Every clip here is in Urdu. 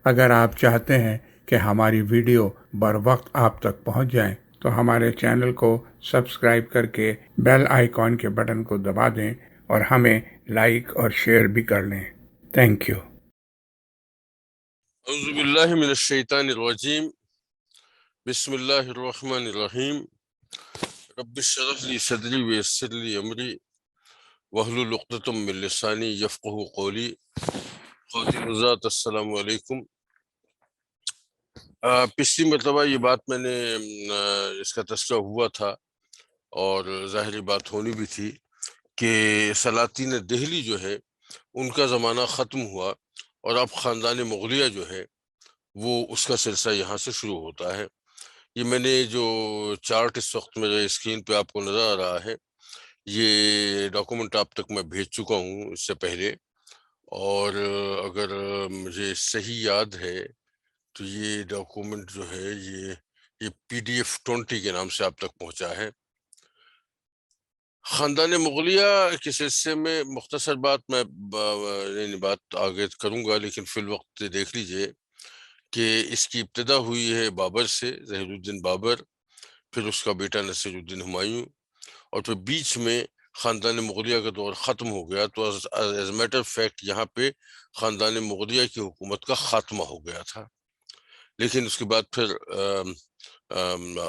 اگر آپ چاہتے ہیں کہ ہماری ویڈیو بر وقت آپ تک پہنچ جائیں تو ہمارے چینل کو سبسکرائب کر کے بیل آئیکن کے بٹن کو دبا دیں اور ہمیں لائک اور شیئر بھی کر لیں۔ Thank you. اعوذ باللہ من الشیطان الرجیم، بسم اللہ الرحمن الرحیم۔ رب اشرح لی صدری ویسر لی امری واحلل عقدۃ من لسانی یفقہوا قولی۔ خواتین حضرات السلام علیکم۔ پچھلی مرتبہ یہ بات میں نے اس کا تذکرہ ہوا تھا اور ظاہری بات ہونی بھی تھی کہ سلاطین دہلی جو ہے ان کا زمانہ ختم ہوا اور اب خاندان مغلیہ جو ہے وہ اس کا سلسلہ یہاں سے شروع ہوتا ہے۔ یہ میں نے جو چارٹ اس وقت میرے اسکرین پہ آپ کو نظر آ رہا ہے، یہ ڈاکومنٹ آپ تک میں بھیج چکا ہوں اس سے پہلے، اور اگر مجھے صحیح یاد ہے تو یہ ڈاکومنٹ جو ہے یہ PDF 20 کے نام سے آپ تک پہنچا ہے۔ خاندان مغلیہ کے سلسلے میں مختصر بات میں بات آگے کروں گا، لیکن فی الوقت دیکھ لیجئے کہ اس کی ابتدا ہوئی ہے بابر سے، ظہیر الدین بابر، پھر اس کا بیٹا نصیر الدین ہمایوں، اور پھر بیچ میں خاندان مغلیہ کا دور ختم ہو گیا۔ تو ایز میٹر فیکٹ یہاں پہ خاندان مغلیہ کی حکومت کا خاتمہ ہو گیا تھا، لیکن اس کے بعد پھر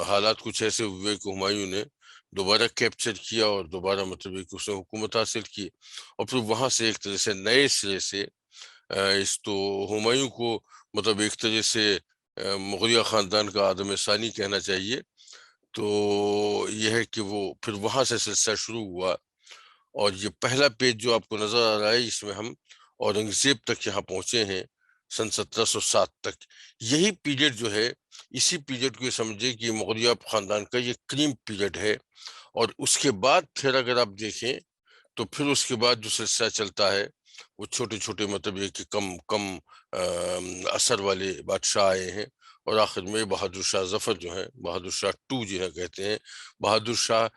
حالات کچھ ایسے ہوئے کہ ہمایوں نے دوبارہ کیپچر کیا اور دوبارہ مطلب کہ اس نے حکومت حاصل کی، اور پھر وہاں سے ایک طرح سے نئے سرے سے اس تو ہمایوں کو مطلب ایک طرح سے مغلیہ خاندان کا آدم ثانی کہنا چاہیے۔ تو یہ ہے کہ وہ پھر وہاں سے سلسلہ شروع ہوا، اور یہ پہلا پیج جو آپ کو نظر آ رہا ہے اس میں ہم اورنگزیب تک یہاں پہنچے ہیں، سن 1707 تک۔ یہی پیریڈ جو ہے، اسی پیریڈ کو یہ سمجھے کہ مغلیہ خاندان کا یہ کریم پیریڈ ہے، اور اس کے بعد پھر اگر آپ دیکھیں تو پھر اس کے بعد جو سلسلہ چلتا ہے وہ چھوٹے چھوٹے مطلب یہ کہ کم اثر والے بادشاہ آئے ہیں، اور آخر میں بہادر شاہ ظفر جو ہیں، بہادر شاہ 2 جنہیں کہتے ہیں، بہادر شاہ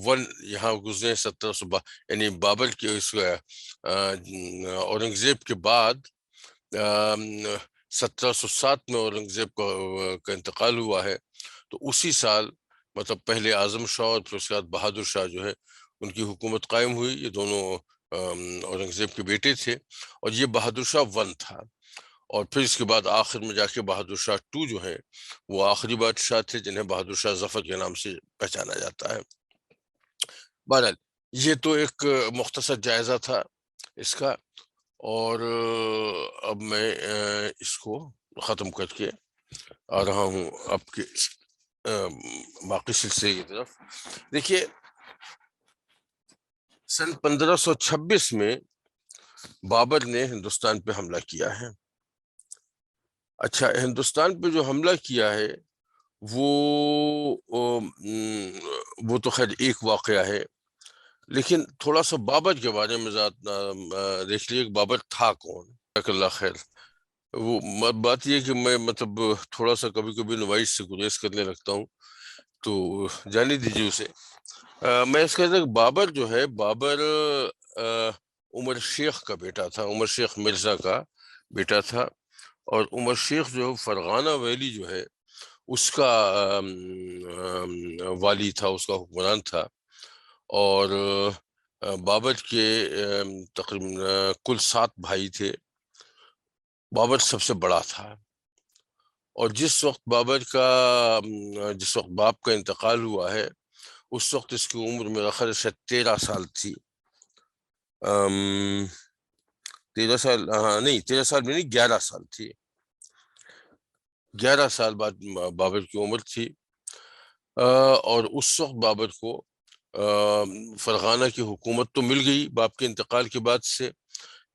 1 یہاں گزرے 1700 یعنی بابر کے اس اورنگزیب کے بعد 1707 میں اورنگزیب کا انتقال ہوا ہے۔ تو اسی سال مطلب پہلے اعظم شاہ اور پھر اس کے بعد بہادر شاہ جو ہے ان کی حکومت قائم ہوئی۔ یہ دونوں اورنگزیب کے بیٹے تھے، اور یہ بہادر شاہ 1 تھا، اور پھر اس کے بعد آخر میں جا کے بہادر شاہ 2 جو ہیں وہ آخری بادشاہ تھے، جنہیں بہادر شاہ ظفر کے نام سے پہچانا جاتا ہے۔ بہرحال یہ تو ایک مختصر جائزہ تھا اس کا، اور اب میں اس کو ختم کر کے آ رہا ہوں آپ کے باقی سلسلے کی طرف۔ دیکھیے سن 1526 میں بابر نے ہندوستان پہ حملہ کیا ہے۔ اچھا، ہندوستان پہ جو حملہ کیا ہے وہ تو خیر ایک واقعہ ہے، لیکن تھوڑا سا بابر کے بارے میں دیکھ لیے کہ بابر تھا کون۔ جزاک اللہ خیر۔ وہ بات یہ کہ میں مطلب تھوڑا سا کبھی کبھی نوائز سے گریز کرنے لگتا ہوں، تو جانے دیجیے اسے۔ میں اس کہتا کہ بابر جو ہے، بابر عمر شیخ کا بیٹا تھا، عمر شیخ مرزا کا بیٹا تھا، اور عمر شیخ جو فرغانہ ویلی جو ہے اس کا والی تھا، اس کا حکمران تھا، اور بابر کے تقریباً کل 7 بھائی تھے، بابر سب سے بڑا تھا۔ اور جس وقت باپ کا انتقال ہوا ہے اس وقت اس کی عمر میرا خیال سے 13 سال تھی۔ 13 سال، ہاں نہیں 13 سال میں نہیں، 11 سال تھی، 11 سال بعد بابر کی عمر تھی۔ اور اس وقت بابر کو فرغانہ کی حکومت تو مل گئی باپ کے انتقال کے بعد سے،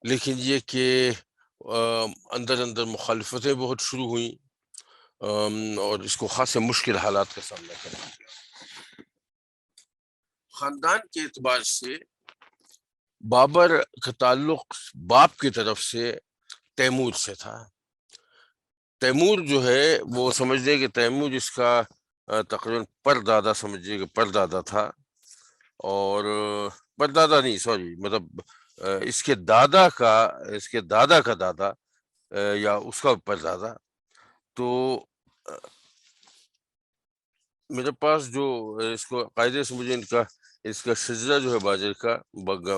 لیکن یہ کہ اندر اندر مخالفتیں بہت شروع ہوئیں، اور اس کو خاصے مشکل حالات کا سامنا کرنا پڑا۔ خاندان کے اعتبار سے بابر کا تعلق باپ کی طرف سے تیمور سے تھا۔ تیمور جو ہے وہ سمجھتے کہ تیمور اس کا تقریباً پردادا، سمجھیے کہ پردادا تھا، اور پردادا نہیں، سوری، مطلب اس کے دادا کا دادا یا اس کا پردادا. تو میرے پاس جو اس کو قاعدے سے مجھے اس کا شجرہ جو ہے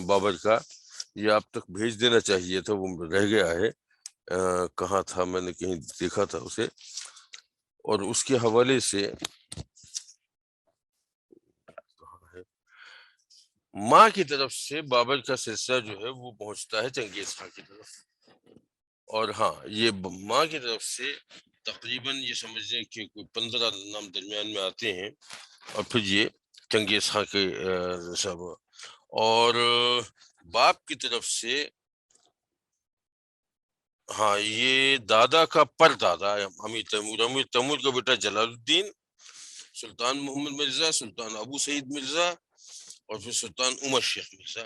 بابر کا یہ آپ تک بھیج دینا چاہیے تھا، وہ رہ گیا ہے. کہاں تھا، میں نے کہیں دیکھا تھا اسے. اور اس کے حوالے سے ماں کی طرف سے بابر کا سلسلہ جو ہے وہ پہنچتا ہے چنگیز خان کی طرف. اور ہاں، یہ ماں کی طرف سے تقریباً یہ سمجھیں کہ کوئی 15 نام درمیان میں آتے ہیں، اور پھر یہ چنگیز خان کے سب. اور باپ کی طرف سے ہاں، یہ دادا کا پر دادا امیر تیمور کا بیٹا جلال الدین، سلطان محمد مرزا، سلطان ابو سعید مرزا، اور پھر سلطان عمر شیخ مرزا.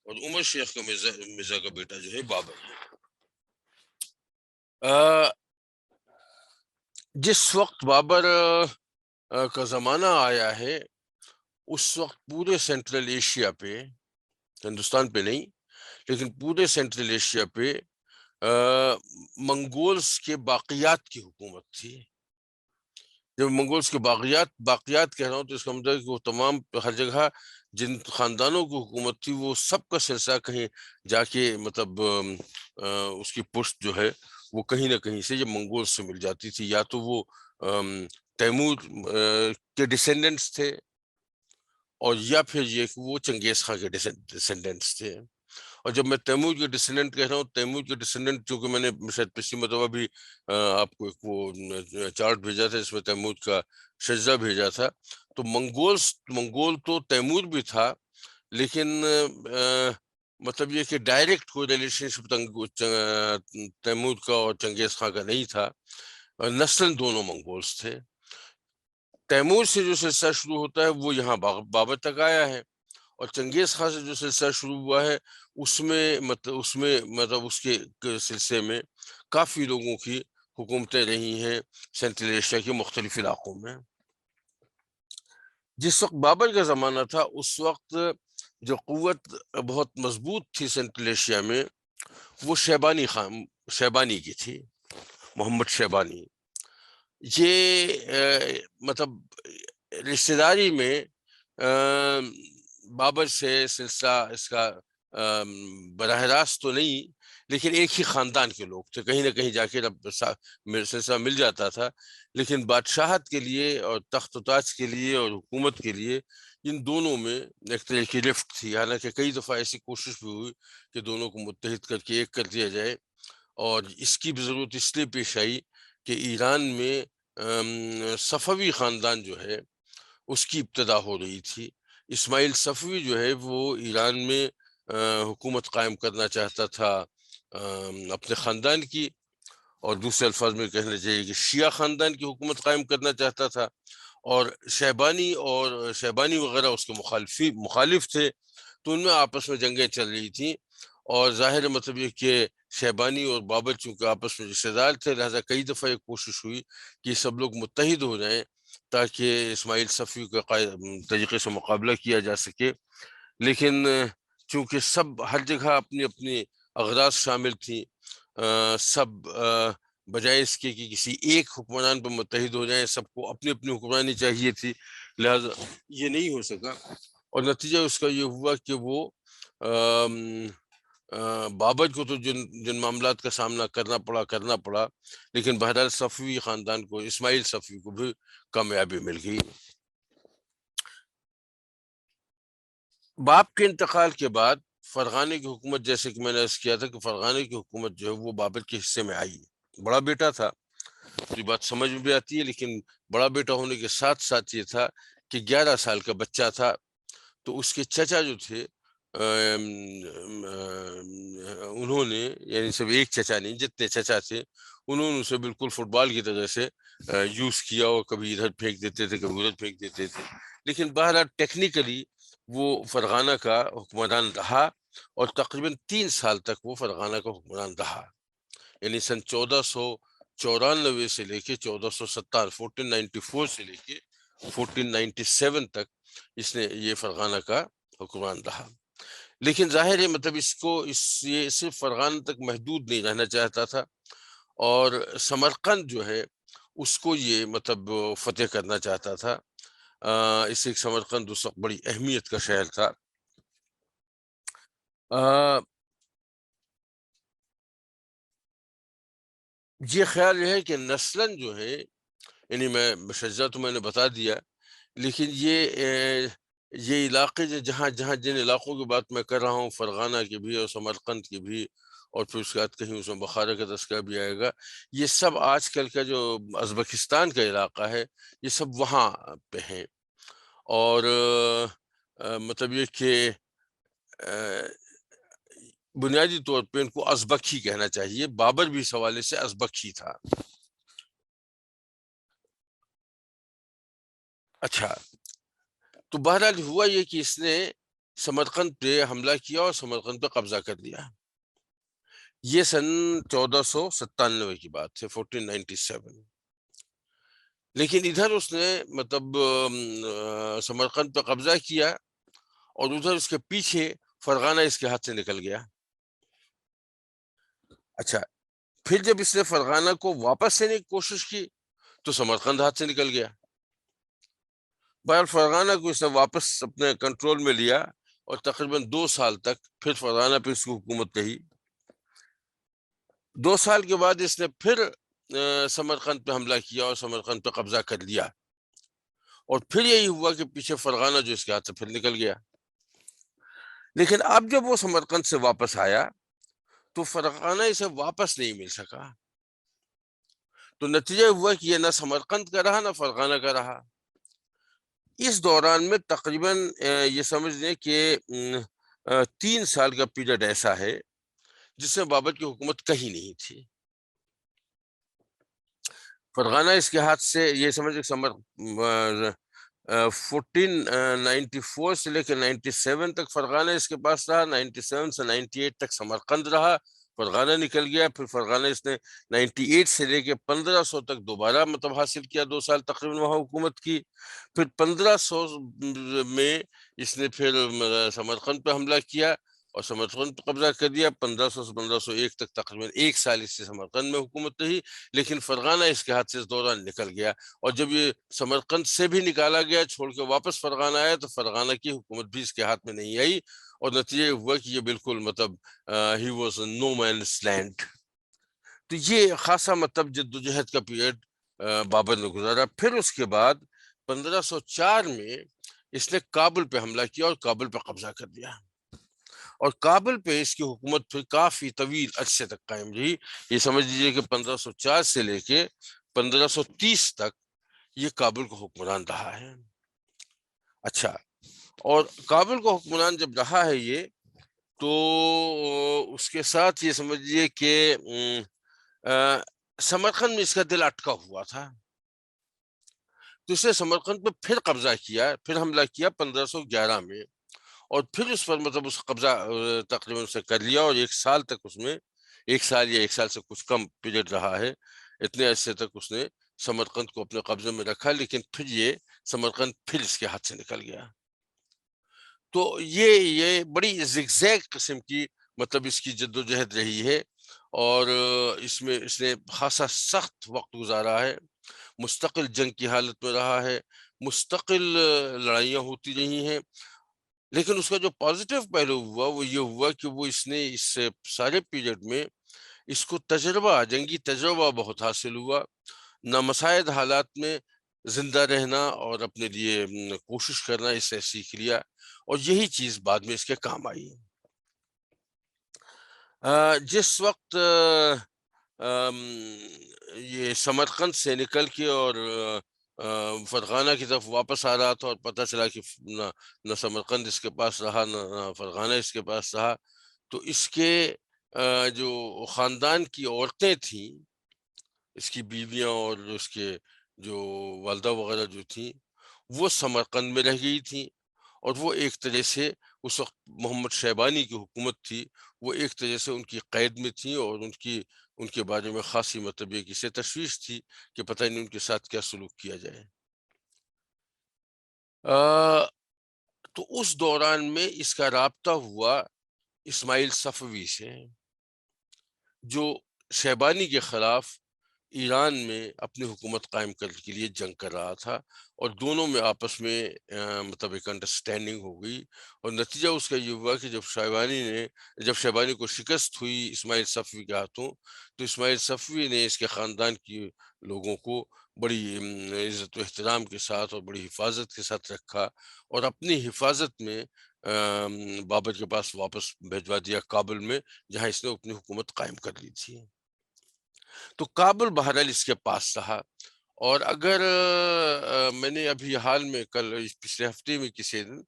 اور عمر شیخ کا مرزا کا بیٹا جو ہے بابر ہے. جس وقت بابر کا زمانہ آیا ہے اس وقت پورے سینٹرل ایشیا پہ، ہندوستان پہ نہیں لیکن پورے سینٹرل ایشیا پہ منگولز کے باقیات کی حکومت تھی. جب منگولز کے باقیات کہہ رہا ہوں تو اس کا مطلب ہے کہ وہ تمام ہر جگہ جن خاندانوں کی حکومت تھی وہ سب کا سلسلہ کہیں جا کے مطلب اس کی پشت جو ہے وہ کہیں نہ کہیں سے یہ منگولز سے مل جاتی تھی. یا تو وہ تیمور کے ڈسینڈنٹس تھے، اور یا پھر یہ کہ وہ چنگیز خان کے ڈسینڈنٹس تھے. اور جب میں تیمور کے ڈسینڈنٹ کہہ رہا ہوں، تیمور کے ڈسینڈنٹ چونکہ میں نے شاید پچھلی مرتبہ بھی آپ کو ایک وہ چارٹ بھیجا تھا جس میں تیمور کا شجرہ بھیجا تھا، تو منگول تو تیمور بھی تھا، لیکن مطلب یہ کہ ڈائریکٹ کوئی ریلیشن شپ تیمور کا اور چنگیز خان کا نہیں تھا. نسل دونوں منگولز تھے. تیمور سے جو سلسلہ شروع ہوتا ہے وہ یہاں بابر تک آیا ہے، اور چنگیز خان سے جو سلسلہ شروع ہوا ہے اس میں اس کے سلسلے میں کافی لوگوں کی حکومتیں رہی ہیں سینٹرل ایشیا کے مختلف علاقوں میں. جس وقت بابر کا زمانہ تھا اس وقت جو قوت بہت مضبوط تھی سینٹرل ایشیا میں وہ شیبانی کی تھی، محمد شیبانی. یہ مطلب رشتہ داری میں بابر سے سلسلہ اس کا براہ راست تو نہیں، لیکن ایک ہی خاندان کے لوگ تھے. کہیں نہ کہیں جا کے سلسلہ مل جاتا تھا، لیکن بادشاہت کے لیے اور تخت و تاج کے لیے اور حکومت کے لیے ان دونوں میں ایک طرح کی رفت تھی. حالانکہ کئی دفعہ ایسی کوشش بھی ہوئی کہ دونوں کو متحد کر کے ایک کر دیا جائے، اور اس کی بھی ضرورت اس لیے پیش آئی کہ ایران میں صفوی خاندان جو ہے اس کی ابتدا ہو رہی تھی. اسماعیل صفوی جو ہے وہ ایران میں حکومت قائم کرنا چاہتا تھا اپنے خاندان کی، اور دوسرے الفاظ میں کہنا چاہیے کہ شیعہ خاندان کی حکومت قائم کرنا چاہتا تھا. اور شیبانی وغیرہ اس کے مخالف تھے، تو ان میں آپس میں جنگیں چل رہی تھیں. اور ظاہر مطلب یہ کہ شیبانی اور بابر چونکہ آپس میں رشتہ دار تھے، لہٰذا کئی دفعہ ایک کوشش ہوئی کہ سب لوگ متحد ہو جائیں تاکہ اسماعیل صفوی کا طریقے سے مقابلہ کیا جا سکے. لیکن چونکہ سب ہر جگہ اپنی اپنی اغراض شامل تھیں، سب بجائے اس کے کہ کسی ایک حکمران پر متحد ہو جائیں، سب کو اپنی اپنی حکمرانی چاہیے تھی، لہذا یہ نہیں ہو سکا. اور نتیجہ اس کا یہ ہوا کہ وہ بابر کو تو جن معاملات کا سامنا کرنا پڑا، لیکن بہرحال صفوی خاندان کو، اسماعیل صفوی کو بھی کامیابی مل گئی. باپ کے انتقال کے بعد فرغانے کی حکومت، جیسے کہ میں نے عرض کیا تھا کہ فرغانے کی حکومت جو ہے وہ بابر کے حصے میں آئی. بڑا بیٹا تھا، یہ بات سمجھ میں بھی آتی ہے، لیکن بڑا بیٹا ہونے کے ساتھ ساتھ یہ تھا کہ 11 سال کا بچہ تھا. تو اس کے چچا جو تھے انہوں نے، یعنی سب ایک چچا نہیں، جتنے چچا تھے انہوں نے اسے بالکل فٹ بال کی طرح سے یوز کیا، اور کبھی ادھر پھینک دیتے تھے کبھی ادھر پھینک دیتے تھے. لیکن بہرحال ٹیکنیکلی وہ فرغانہ کا حکمران رہا، اور تقریباً 3 سال تک وہ فرغانہ کا حکمران رہا. یعنی سن 1494 سے لے کے 1494 سے لے کے 1497 تک اس نے یہ فرغانہ کا حکمران رہا. لیکن ظاہر ہے مطلب یہ صرف فرغانہ تک محدود نہیں رہنا چاہتا تھا، اور سمرقند جو ہے اس کو یہ مطلب فتح کرنا چاہتا تھا. اس سے سمرقند اس وقت بڑی اہمیت کا شہر تھا. یہ خیال یہ ہے کہ نسلاً جو ہے، یعنی میں شجرہ تو میں نے بتا دیا، لیکن یہ علاقے جہاں جن علاقوں کی بات میں کر رہا ہوں، فرغانہ کی بھی اور سمرقند کی بھی، اور پھر اس کے بعد کہیں اس میں بخارا کا تذکرہ بھی آئے گا، یہ سب آج کل کا جو ازبکستان کا علاقہ ہے یہ سب وہاں پہ ہیں. اور مطلب یہ کہ بنیادی طور پہ ان کو ازبک ہی کہنا چاہیے. بابر بھی اس حوالے سے ازبک ہی تھا. اچھا، تو بہرحال ہوا یہ کہ اس نے سمرقند پہ حملہ کیا اور سمرقند پہ قبضہ کر لیا. یہ سن 1497 کی بات ہے، 1497. لیکن ادھر اس نے مطلب سمرقند پہ قبضہ کیا اور ادھر اس کے پیچھے فرغانہ اس کے ہاتھ سے نکل گیا. اچھا، پھر جب اس نے فرغانہ کو واپس لینے کی کوشش کی تو سمرقند ہاتھ سے نکل گیا. بہرحال فرغانہ کو اس نے واپس اپنے کنٹرول میں لیا اور تقریباً 2 سال تک پھر فرغانہ پہ اس کی حکومت رہی. 2 سال کے بعد اس نے پھر سمرقند پہ حملہ کیا اور سمرقند پہ قبضہ کر لیا. اور پھر یہی ہوا کہ پیچھے فرغانہ جو اس کے ہاتھ سے پھر نکل گیا. لیکن اب جب وہ سمرقند سے واپس آیا تو فرغانہ اسے واپس نہیں مل سکا. تو نتیجہ ہوا کہ یہ نہ سمرقند کا رہا نہ فرغانہ کا رہا. اس دوران میں تقریباً یہ سمجھ لیں کہ 3 سال کا پیریڈ ایسا ہے جس میں بابر کی حکومت کہیں نہیں تھی. فرغانہ اس کے ہاتھ سے یہ سمجھ 1494 سے لے کے 97 تک فرغانہ اس کے پاس رہا. 97 سے 98 تک سمرقند رہا. فرغانہ نکل گیا. پھر فرغانہ اس نے 98 سے لے کے 1500 تک دوبارہ مطلب حاصل کیا. 2 سال تقریباً وہاں حکومت کی. پھر 1500 میں اس نے پھر سمرقند پہ حملہ کیا اور سمرقند پہ قبضہ کر دیا. 1500 سے 1501 تک تقریباً 1 سال اس سے سمرقند میں حکومت رہی. لیکن فرغانہ اس کے ہاتھ سے اس دوران نکل گیا. اور جب یہ سمرقند سے بھی نکالا گیا، چھوڑ کے واپس فرغانہ آیا، تو فرغانہ کی حکومت بھی اس کے ہاتھ میں نہیں آئی. اور نتیجہ ہوا کہ یہ بالکل مطلب ہی واز نو مینس لینڈ. تو یہ خاصا مطلب جدوجہد کا پیریڈ بابر نے گزارا. پھر اس کے بعد 1504 میں اس نے کابل پہ حملہ کیا اور کابل پہ قبضہ کر دیا. اور کابل پہ اس کی حکومت پھر کافی طویل عرصے تک قائم رہی. یہ سمجھ لیجیے کہ 1504 سے لے کے 1530 تک یہ کابل کو حکمران رہا ہے. اچھا، اور کابل کو حکمران جب رہا ہے یہ، تو اس کے ساتھ یہ سمجھیے کہ سمرقند میں اس کا دل اٹکا ہوا تھا. تو اس نے سمرقند پہ پھر قبضہ کیا، پھر حملہ کیا 1511 میں. اور پھر اس پر مطلب اس قبضہ تقریباً سے کر لیا. اور 1 سال تک اس میں 1 سال یا 1 سال سے کچھ کم پیریڈ رہا ہے. اتنے عرصے تک اس نے سمرقند کو اپنے قبضے میں رکھا. لیکن پھر یہ سمرقند پھر اس کے ہاتھ سے نکل گیا. تو یہ بڑی زگزیگ قسم کی مطلب اس کی جدوجہد رہی ہے. اور اس میں اس نے خاصا سخت وقت گزارا ہے. مستقل جنگ کی حالت میں رہا ہے. مستقل لڑائیاں ہوتی رہی ہیں. لیکن اس کا جو پازیٹیو پہلو ہوا وہ یہ ہوا کہ وہ اس نے اس سارے پیریڈ میں اس کو جنگی تجربہ بہت حاصل ہوا. نامساعد حالات میں زندہ رہنا اور اپنے لیے کوشش کرنا اس سے سیکھ لیا. اور یہی چیز بعد میں اس کے کام آئی. جس وقت یہ سمرقند سے نکل کے اور فرغانہ کی طرف واپس آ رہا تھا اور پتہ چلا کہ نہ سمرقند اس کے پاس رہا نہ فرغانہ اس کے پاس رہا، تو اس کے جو خاندان کی عورتیں تھیں، اس کی بیویاں اور اس کے جو والدہ وغیرہ جو تھیں، وہ سمرقند میں رہ گئی تھیں. اور وہ ایک طرح سے اس وقت محمد شیبانی کی حکومت تھی، وہ ایک طرح سے ان کی قید میں تھیں. اور ان کے بارے میں خاصی مطلب ایک اسے تشویش تھی کہ پتہ نہیں ان کے ساتھ کیا سلوک کیا جائے. تو اس دوران میں اس کا رابطہ ہوا اسماعیل صفوی سے، جو شیبانی کے خلاف ایران میں اپنی حکومت قائم کرنے کے لیے جنگ کر رہا تھا، اور دونوں میں آپس میں مطلب ایک انڈرسٹینڈنگ ہو گئی، اور نتیجہ اس کا یہ ہوا کہ جب شیبانی کو شکست ہوئی اسماعیل صفوی کے ہاتھوں، تو اسماعیل صفوی نے اس کے خاندان کی لوگوں کو بڑی عزت و احترام کے ساتھ اور بڑی حفاظت کے ساتھ رکھا، اور اپنی حفاظت میں بابر کے پاس واپس بھیجوا دیا کابل میں، جہاں اس نے اپنی حکومت قائم کر لی تھی۔ تو کابل بہرحال اس کے پاس رہا، اور اگر میں نے ابھی حال میں کل پچھلے ہفتے میں کسی دن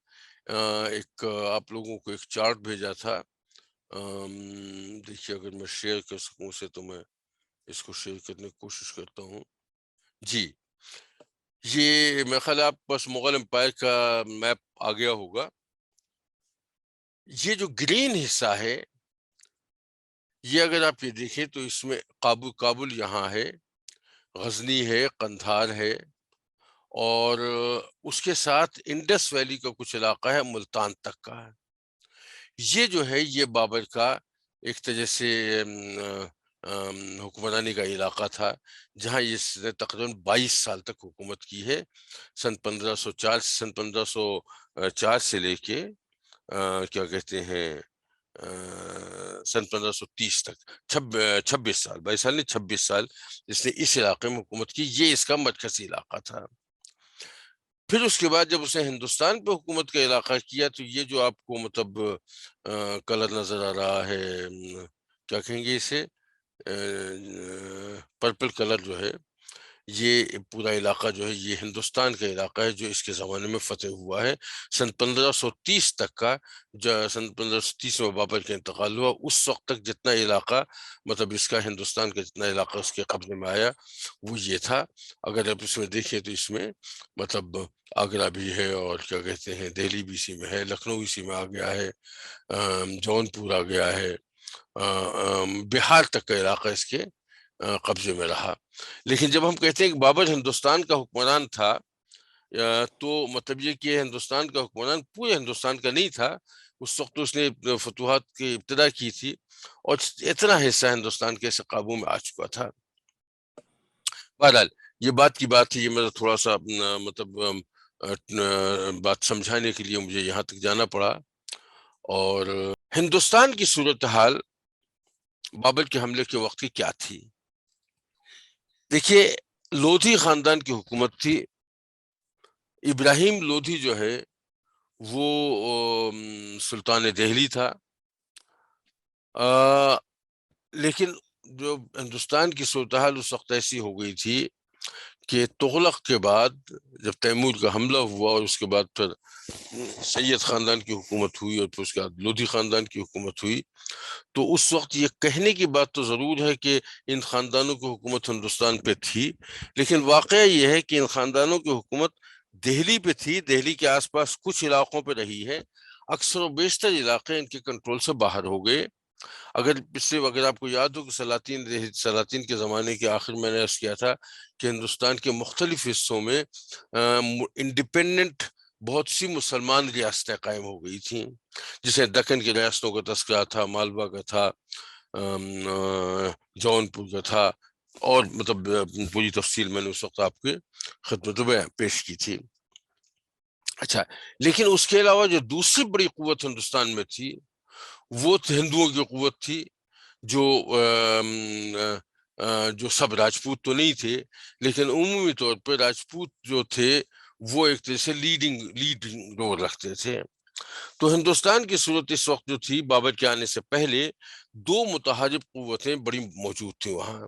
ایک آپ لوگوں کو ایک چارٹ بھیجا تھا، دیکھیے اگر میں شیئر کر سکوں اسے تو میں اس کو شیئر کرنے کی کوشش کرتا ہوں۔ جی، یہ میرے خیال آپ بس مغل امپائر کا میپ آ گیا ہوگا۔ یہ جو گرین حصہ ہے، یہ اگر آپ یہ دیکھیں تو اس میں کابل یہاں ہے، غزنی ہے، قندھار ہے، اور اس کے ساتھ انڈس ویلی کا کچھ علاقہ ہے، ملتان تک کا ہے۔ یہ جو ہے یہ بابر کا ایک طرح سے حکمرانی کا علاقہ تھا، جہاں اس نے تقریباً 22 سال تک حکومت کی ہے، سن 1504 سے لے کے کیا کہتے ہیں سن 1530 تک 26 سال، 22 سال نہیں 26 سال اس نے اس علاقے میں حکومت کی۔ یہ اس کا مرکزی علاقہ تھا۔ پھر اس کے بعد جب اس نے ہندوستان پہ حکومت کا علاقہ کیا، تو یہ جو آپ کو مطلب کلر نظر آ رہا ہے، کیا کہیں گے اسے، پرپل کلر جو ہے، یہ پورا علاقہ جو ہے یہ ہندوستان کا علاقہ ہے، جو اس کے زمانے میں فتح ہوا ہے سن 1530 تک کا۔ سن 1530 میں بابر کا انتقال ہوا، اس وقت تک جتنا علاقہ مطلب اس کا ہندوستان کا جتنا علاقہ اس کے قبضے میں آیا وہ یہ تھا۔ اگر آپ اس میں دیکھیں تو اس میں مطلب آگرہ بھی ہے، اور کیا کہتے ہیں دہلی بھی اسی میں ہے، لکھنؤ اسی میں آ گیا ہے، جون پور آ گیا ہے، بہار تک کا علاقہ اس کے قبضے میں رہا۔ لیکن جب ہم کہتے ہیں کہ بابر ہندوستان کا حکمران تھا، تو مطلب یہ کہ ہندوستان کا حکمران پورے ہندوستان کا نہیں تھا۔ اس وقت اس نے فتوحات کی ابتدا کی تھی، اور اتنا حصہ ہندوستان کے قابو میں آ چکا تھا۔ بہرحال یہ بات کی بات ہے، یہ میرا تھوڑا سا مطلب بات سمجھانے کے لیے مجھے یہاں تک جانا پڑا۔ اور ہندوستان کی صورتحال بابر کے حملے کے وقت کی کیا تھی؟ دیکھیے، لودھی خاندان کی حکومت تھی۔ ابراہیم لودھی جو ہے وہ سلطان دہلی تھا، لیکن جو ہندوستان کی صورتحال اس وقت ایسی ہو گئی تھی کہ تغلق کے بعد جب تیمور کا حملہ ہوا، اور اس کے بعد پھر سید خاندان کی حکومت ہوئی، اور پھر اس کے بعد لودھی خاندان کی حکومت ہوئی، تو اس وقت یہ کہنے کی بات تو ضرور ہے کہ ان خاندانوں کی حکومت ہندوستان پہ تھی، لیکن واقعہ یہ ہے کہ ان خاندانوں کی حکومت دہلی پہ تھی، دہلی کے آس پاس کچھ علاقوں پہ رہی ہے، اکثر و بیشتر علاقے ان کے کنٹرول سے باہر ہو گئے۔ اگر آپ کو یاد ہو کہ سلاطین کے زمانے کے آخر میں نے عرض کیا تھا کہ ہندوستان کے مختلف حصوں میں انڈیپینڈنٹ بہت سی مسلمان ریاستیں قائم ہو گئی تھیں، جسے دکن کی ریاستوں کا تذکرہ تھا، مالوا کا تھا، جون پور کا تھا، اور مطلب پوری تفصیل میں نے اس وقت آپ کے خدمت میں پیش کی تھی۔ اچھا، لیکن اس کے علاوہ جو دوسری بڑی قوت ہندوستان میں تھی وہ ہندوؤں کی قوت تھی، جو سب راجپوت تو نہیں تھے، لیکن عمومی طور پہ راجپوت جو تھے وہ ایک طرح سے لیڈنگ رول رکھتے تھے۔ تو ہندوستان کی صورت اس وقت جو تھی بابر کے آنے سے پہلے، دو متحارب قوتیں بڑی موجود تھیں وہاں۔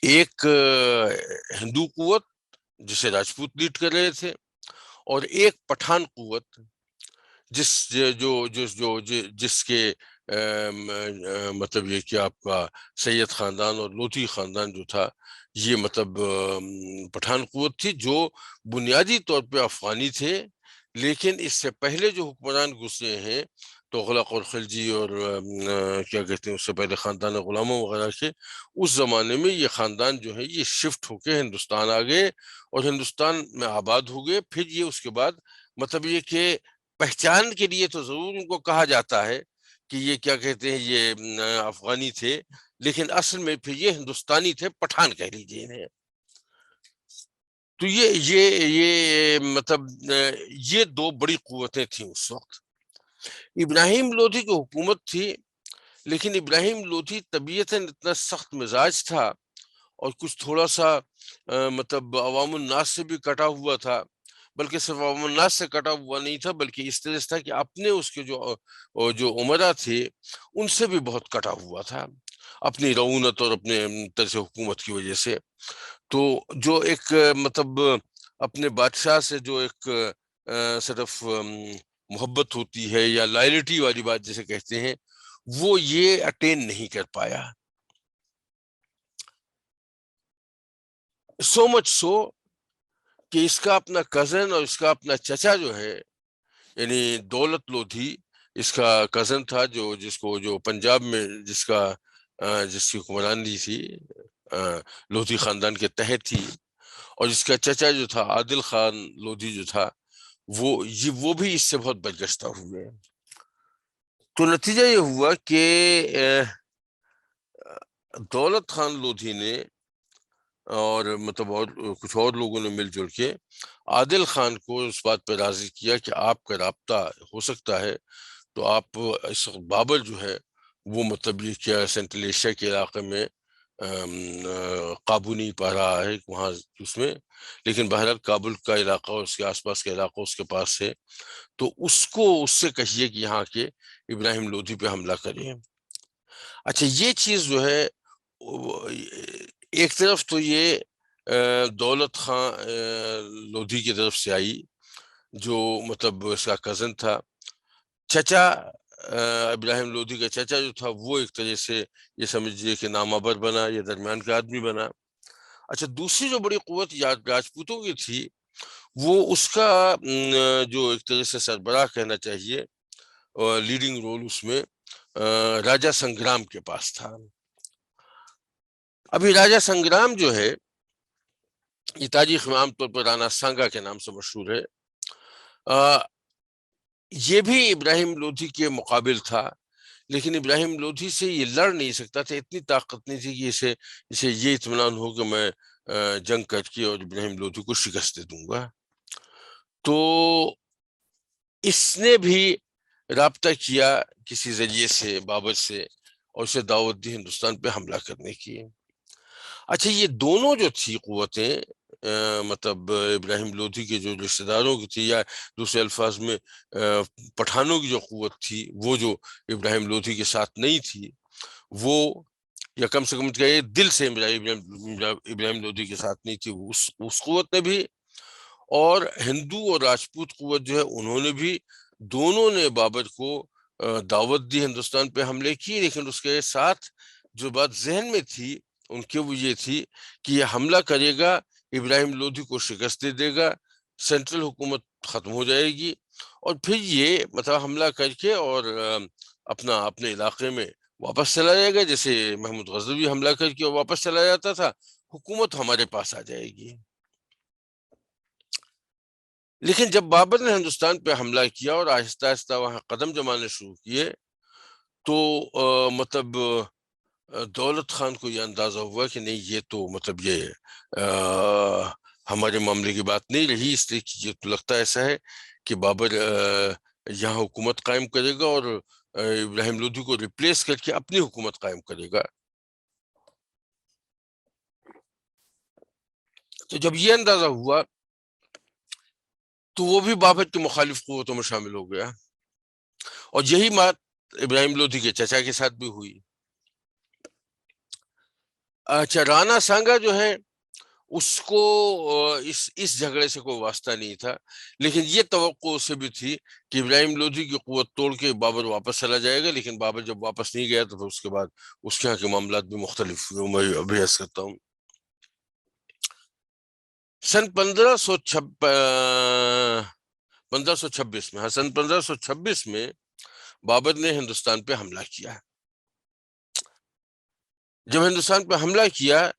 ایک ہندو قوت جسے راجپوت لیڈ کر رہے تھے، اور ایک پٹھان قوت جس کے مطلب یہ کہ آپ کا سید خاندان اور لودھی خاندان جو تھا، یہ مطلب پٹھان قوت تھی، جو بنیادی طور پہ افغانی تھے، لیکن اس سے پہلے جو حکمران گزرے ہیں تغلق اور خلجی اور کیا کہتے ہیں اس سے پہلے خاندان غلاموں وغیرہ کے، اس زمانے میں یہ خاندان جو ہے یہ شفٹ ہو کے ہندوستان آ گئے اور ہندوستان میں آباد ہو گئے۔ پھر یہ اس کے بعد مطلب یہ کہ پہچان کے لیے تو ضرور ان کو کہا جاتا ہے کہ یہ کیا کہتے ہیں یہ افغانی تھے، لیکن اصل میں پھر یہ ہندوستانی تھے، پٹھان کہہ لیجیے انہیں۔ تو یہ مطلب یہ دو بڑی قوتیں تھیں اس وقت۔ ابراہیم لودھی کی حکومت تھی، لیکن ابراہیم لودھی طبیعتاً اتنا سخت مزاج تھا اور کچھ تھوڑا سا مطلب عوام الناس سے بھی کٹا ہوا تھا، بلکہ صرف عوام الناس سے کٹا ہوا نہیں تھا، بلکہ اس طرح سے تھا کہ اپنے اس کے جو عمرا تھے ان سے بھی بہت کٹا ہوا تھا، اپنی رعونت اور اپنے طرز حکومت کی وجہ سے۔ تو جو ایک مطلب اپنے بادشاہ سے جو ایک صرف محبت ہوتی ہے یا لائلٹی والی بات جسے کہتے ہیں، وہ یہ اٹین نہیں کر پایا۔ سو مچ سو کہ اس کا اپنا کزن اور اس کا اپنا چچا جو ہے، یعنی دولت لودھی اس کا کزن تھا، جو پنجاب میں جس کی حکمرانی تھی لودھی خاندان کے تحت تھی، اور جس کا چچا جو تھا عادل خان لودھی جو تھا، وہ بھی اس سے بہت برگشتہ ہوئے۔ تو نتیجہ یہ ہوا کہ دولت خان لودھی نے اور مطلب اور کچھ اور لوگوں نے مل جل کے عادل خان کو اس بات پہ راضی کیا کہ آپ کا رابطہ ہو سکتا ہے تو آپ اس وقت بابر جو ہے وہ مطلب یہ کیا سینٹرل ایشیا کے علاقے میں قابو نہیں پا رہا ہے وہاں اس میں، لیکن بہرحال کابل کا علاقہ اور اس کے آس پاس کا علاقہ اس کے پاس ہے، تو اس سے کہیے کہ یہاں کے ابراہیم لودھی پہ حملہ کریں۔ اچھا، یہ چیز جو ہے ایک طرف تو یہ دولت خان لودھی کی طرف سے آئی، جو مطلب اس کا کزن تھا، چچا ابراہیم لودھی کا چچا جو تھا وہ ایک طرح سے یہ سمجھیے کہ نامور بنا، یہ درمیان کا آدمی بنا۔ اچھا، دوسری جو بڑی قوت راجپوتوں کی تھی، وہ اس کا جو ایک طرح سے سربراہ کہنا چاہیے، لیڈنگ رول اس میں راجہ سنگرام کے پاس تھا۔ ابھی راجہ سنگرام جو ہے یہ تاریخ میں عام طور پر رانا سانگا کے نام سے مشہور ہے، یہ بھی ابراہیم لودھی کے مقابل تھا، لیکن ابراہیم لودھی سے یہ لڑ نہیں سکتا تھا، اتنی طاقت نہیں تھی کہ اسے یہ اطمینان ہو کہ میں جنگ کر کے اور ابراہیم لودھی کو شکست دے دوں گا۔ تو اس نے بھی رابطہ کیا کسی ذریعے سے بابر سے اور اسے دعوت دی ہندوستان پہ حملہ کرنے کی۔ اچھا، یہ دونوں جو تھی قوتیں، مطلب ابراہیم لودھی کے جو رشتہ داروں کی تھی، یا دوسرے الفاظ میں پٹھانوں کی جو قوت تھی، وہ جو ابراہیم لودھی کے ساتھ نہیں تھی، وہ یا کم سے کم کہیے دل سے ابراہیم لودھی کے ساتھ نہیں تھی، اس قوت نے بھی، اور ہندو اور راجپوت قوت جو ہے انہوں نے بھی، دونوں نے بابر کو دعوت دی ہندوستان پہ حملے کی، لیکن اس کے ساتھ جو بات ذہن میں تھی ان کی وہ یہ تھی کہ یہ حملہ کرے گا، ابراہیم لودھی کو شکست دے دے گا، سینٹرل حکومت ختم ہو جائے گی، اور پھر یہ مطلب حملہ کر کے اور اپنے علاقے میں واپس چلا جائے گا، جیسے محمود غزنوی حملہ کر کے واپس چلا جاتا تھا، حکومت ہمارے پاس آ جائے گی۔ لیکن جب بابر نے ہندوستان پہ حملہ کیا اور آہستہ آہستہ وہاں قدم جمانے شروع کیے، تو مطلب دولت خان کو یہ اندازہ ہوا کہ نہیں، یہ تو مطلب یہ ہمارے معاملے کی بات نہیں رہی، اس لیے یہ تو لگتا ایسا ہے کہ بابر یہاں حکومت قائم کرے گا اور ابراہیم لودھی کو ریپلیس کر کے اپنی حکومت قائم کرے گا۔ تو جب یہ اندازہ ہوا تو وہ بھی بابر کی مخالف قوتوں میں شامل ہو گیا، اور یہی بات ابراہیم لودھی کے چچا کے ساتھ بھی ہوئی۔ اچھا، رانا سانگا جو ہے اس کو اس جھگڑے سے کوئی واسطہ نہیں تھا، لیکن یہ توقع اسے بھی تھی کہ ابراہیم لودھی کی قوت توڑ کے بابر واپس چلا جائے گا، لیکن بابر جب واپس نہیں گیا تو پھر اس کے بعد اس کے یہاں کے معاملات بھی مختلف ہوئے۔ میں ابھی عرض کرتا ہوں، سن 1526 میں بابر نے ہندوستان پہ حملہ کیا۔ جب ہندوستان پہ حملہ کیا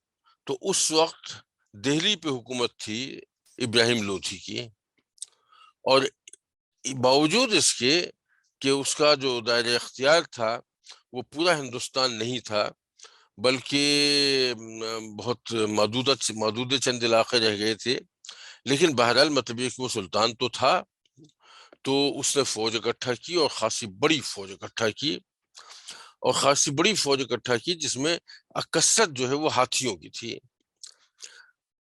تو اس وقت دہلی پہ حکومت تھی ابراہیم لودھی کی، اور باوجود اس کے کہ اس کا جو دائرہ اختیار تھا وہ پورا ہندوستان نہیں تھا، بلکہ بہت محدود چند علاقے رہ گئے تھے. لیکن بہرحال مطلب یہ کہ وہ سلطان تو تھا، تو اس نے فوج اکٹھا کی اور خاصی بڑی فوج اکٹھا کی، جس میں کثرت جو ہے وہ ہاتھیوں کی تھی.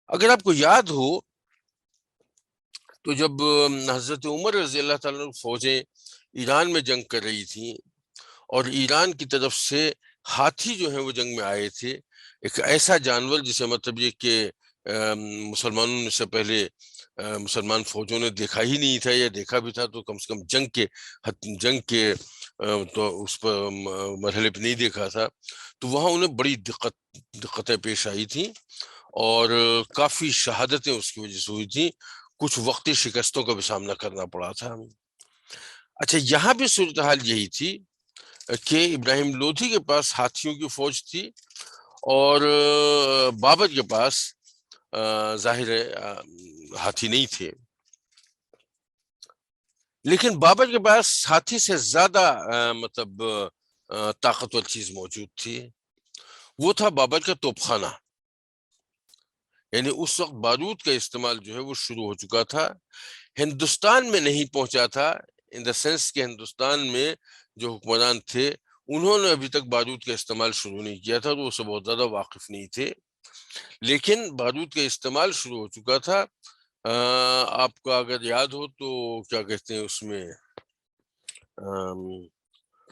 اگر آپ کو یاد ہو تو جب حضرت عمر رضی اللہ تعالیٰ عنہ فوجیں ایران میں جنگ کر رہی تھیں اور ایران کی طرف سے ہاتھی جو ہیں وہ جنگ میں آئے تھے، ایک ایسا جانور جسے مطلب یہ کہ مسلمانوں نے سے پہلے مسلمان فوجوں نے دیکھا ہی نہیں تھا، یا دیکھا بھی تھا تو کم سے کم جنگ کے تو اس پر مرحلے پہ نہیں دیکھا تھا. تو وہاں انہیں بڑی دقتیں پیش آئی تھیں اور کافی شہادتیں اس کی وجہ سے ہوئی تھیں، کچھ وقتی شکستوں کا بھی سامنا کرنا پڑا تھا. اچھا، یہاں بھی صورتحال یہی تھی کہ ابراہیم لودھی کے پاس ہاتھیوں کی فوج تھی اور بابر کے پاس ظاہر ہاتھی نہیں تھے، لیکن بابر کے پاس ہاتھی سے زیادہ مطلب طاقتور چیز موجود تھی. وہ تھا بابر کا توپ خانہ. یعنی اس وقت بارود کا استعمال جو ہے وہ شروع ہو چکا تھا، ہندوستان میں نہیں پہنچا تھا، ان دا سینس کہ ہندوستان میں جو حکمران تھے انہوں نے ابھی تک بارود کا استعمال شروع نہیں کیا تھا، وہ اسے بہت زیادہ واقف نہیں تھے. لیکن بارود کا استعمال شروع ہو چکا تھا. آپ کا اگر یاد ہو تو کیا کہتے ہیں اس میں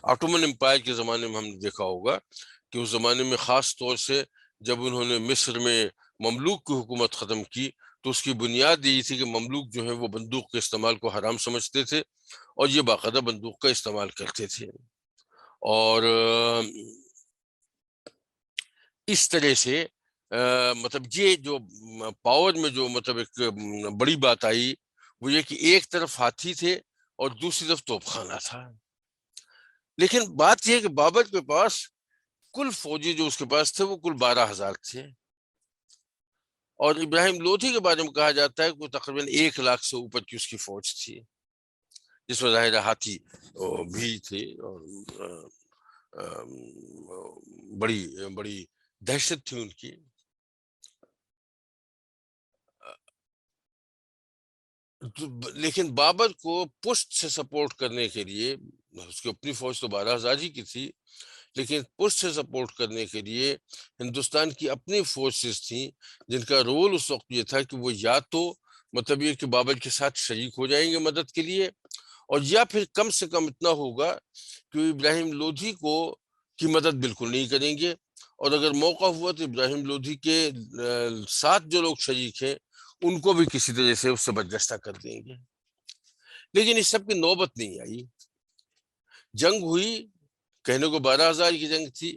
آٹومن امپائر کے زمانے میں ہم نے دیکھا ہوگا کہ اس زمانے میں خاص طور سے جب انہوں نے مصر میں مملوک کی حکومت ختم کی تو اس کی بنیاد یہی تھی کہ مملوک جو ہیں وہ بندوق کے استعمال کو حرام سمجھتے تھے اور یہ باقاعدہ بندوق کا استعمال کرتے تھے. اور اس طرح سے مطلب یہ جو پاور میں جو مطلب ایک بڑی بات آئی وہ یہ کہ ایک طرف ہاتھی تھے اور دوسری طرف توپ خانہ تھا. لیکن بات یہ ہے کہ بابر کے پاس کل فوجی جو اس کے پاس تھے وہ کل 12,000 تھے، اور ابراہیم لودھی کے بارے میں کہا جاتا ہے کہ وہ تقریباً 1 لاکھ سے اوپر کی اس کی فوج تھی، جس میں ظاہر ہاتھی بھی تھے اور بڑی بڑی دہشت تھی ان کی. لیکن بابر کو پشت سے سپورٹ کرنے کے لیے، اس کی اپنی فوج تو 12,000 ہی کی تھی، لیکن پشت سے سپورٹ کرنے کے لیے ہندوستان کی اپنی فورسز تھیں جن کا رول اس وقت یہ تھا کہ وہ یا تو مطلب یہ کہ بابر کے ساتھ شریک ہو جائیں گے مدد کے لیے، اور یا پھر کم سے کم اتنا ہوگا کہ ابراہیم لودھی کی مدد بالکل نہیں کریں گے، اور اگر موقع ہوا تو ابراہیم لودھی کے ساتھ جو لوگ شریک ہیں ان کو بھی کسی طرح سے اس سے برجستہ کر دیں گے. لیکن اس سب کی نوبت نہیں آئی. جنگ ہوئی، کہنے کو 12,000 کی جنگ تھی،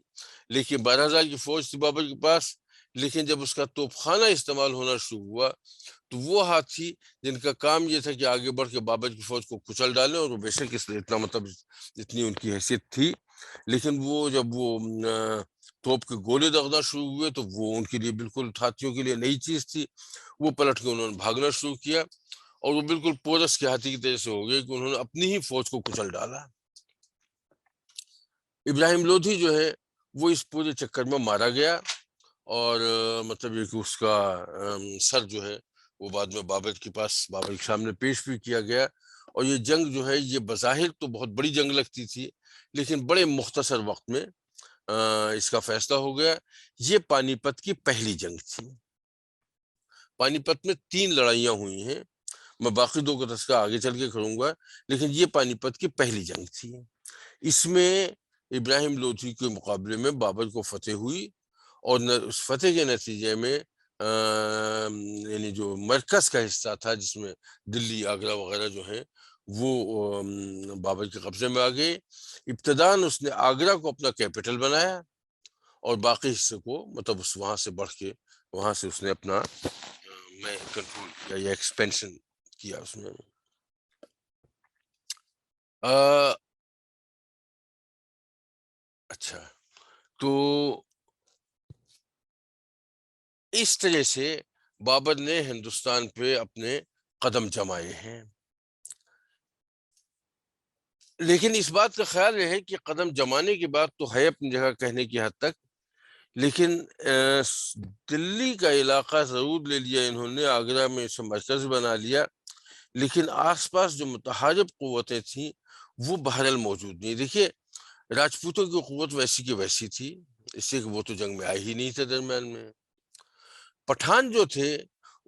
لیکن 12,000 کی فوج تھی بابر کے پاس، لیکن جب اس کا توپ خانہ استعمال ہونا شروع ہوا تو وہ ہاتھی جن کا کام یہ تھا کہ آگے بڑھ کے بابر کی فوج کو کچل ڈالیں، اور وہ بے شک اس اتنا مطلب اتنی ان کی حیثیت تھی، لیکن وہ جب وہ توپ کے گولے دغنا شروع ہوئے تو وہ ان کے لیے بالکل ہاتھیوں کے لیے نئی چیز تھی. وہ پلٹ کے انہوں نے بھاگنا شروع کیا اور وہ بالکل پورس کے ہاتھی کی طرح سے ہو گئے کہ انہوں نے اپنی ہی فوج کو کچل ڈالا. ابراہیم لودھی جو ہے وہ اس پورے چکر میں مارا گیا، اور مطلب یہ کہ اس کا سر جو ہے وہ بعد میں بابر کے سامنے پیش بھی کیا گیا. اور یہ جنگ جو ہے یہ بظاہر تو بہت بڑی جنگ لگتی تھی، لیکن بڑے مختصر وقت میں اس کا فیصلہ ہو گیا. یہ پانی پت کی پہلی جنگ تھی. پانی پت میں 3 لڑائیاں ہوئی ہیں، میں باقی 2 کا تذکرہ آگے چل کے کروں گا، لیکن یہ پانی پت کی پہلی جنگ تھی. اس میں ابراہیم لودھی کے مقابلے میں بابر کو فتح ہوئی، اور اس فتح کے نتیجے میں یعنی جو مرکز کا حصہ تھا جس میں دلی، آگرہ وغیرہ جو ہیں وہ بابر کے قبضے میں آ گئے. ابتداً اس نے آگرہ کو اپنا کیپٹل بنایا اور باقی حصے کو مطلب وہاں سے بڑھ کے وہاں سے اس نے اپنا میں کنٹرول کیا یا ایکسپینشن کیا اس میں. اچھا، تو اس طرح سے بابر نے ہندوستان پہ اپنے قدم جمائے ہیں. لیکن اس بات کا خیال ہے کہ قدم جمانے کی بات تو ہے اپنی جگہ کہنے کی حد تک، لیکن دلی کا علاقہ ضرور لے لیا انہوں نے، آگرہ میں اسے مرکز بنا لیا، لیکن آس پاس جو متحارب قوتیں تھیں وہ بہرحال موجود نہیں۔ دیکھیے راجپوتوں کی قوت ویسی کی ویسی تھی، اس لیے کہ وہ تو جنگ میں آئے ہی نہیں تھے درمیان میں۔ پٹھان جو تھے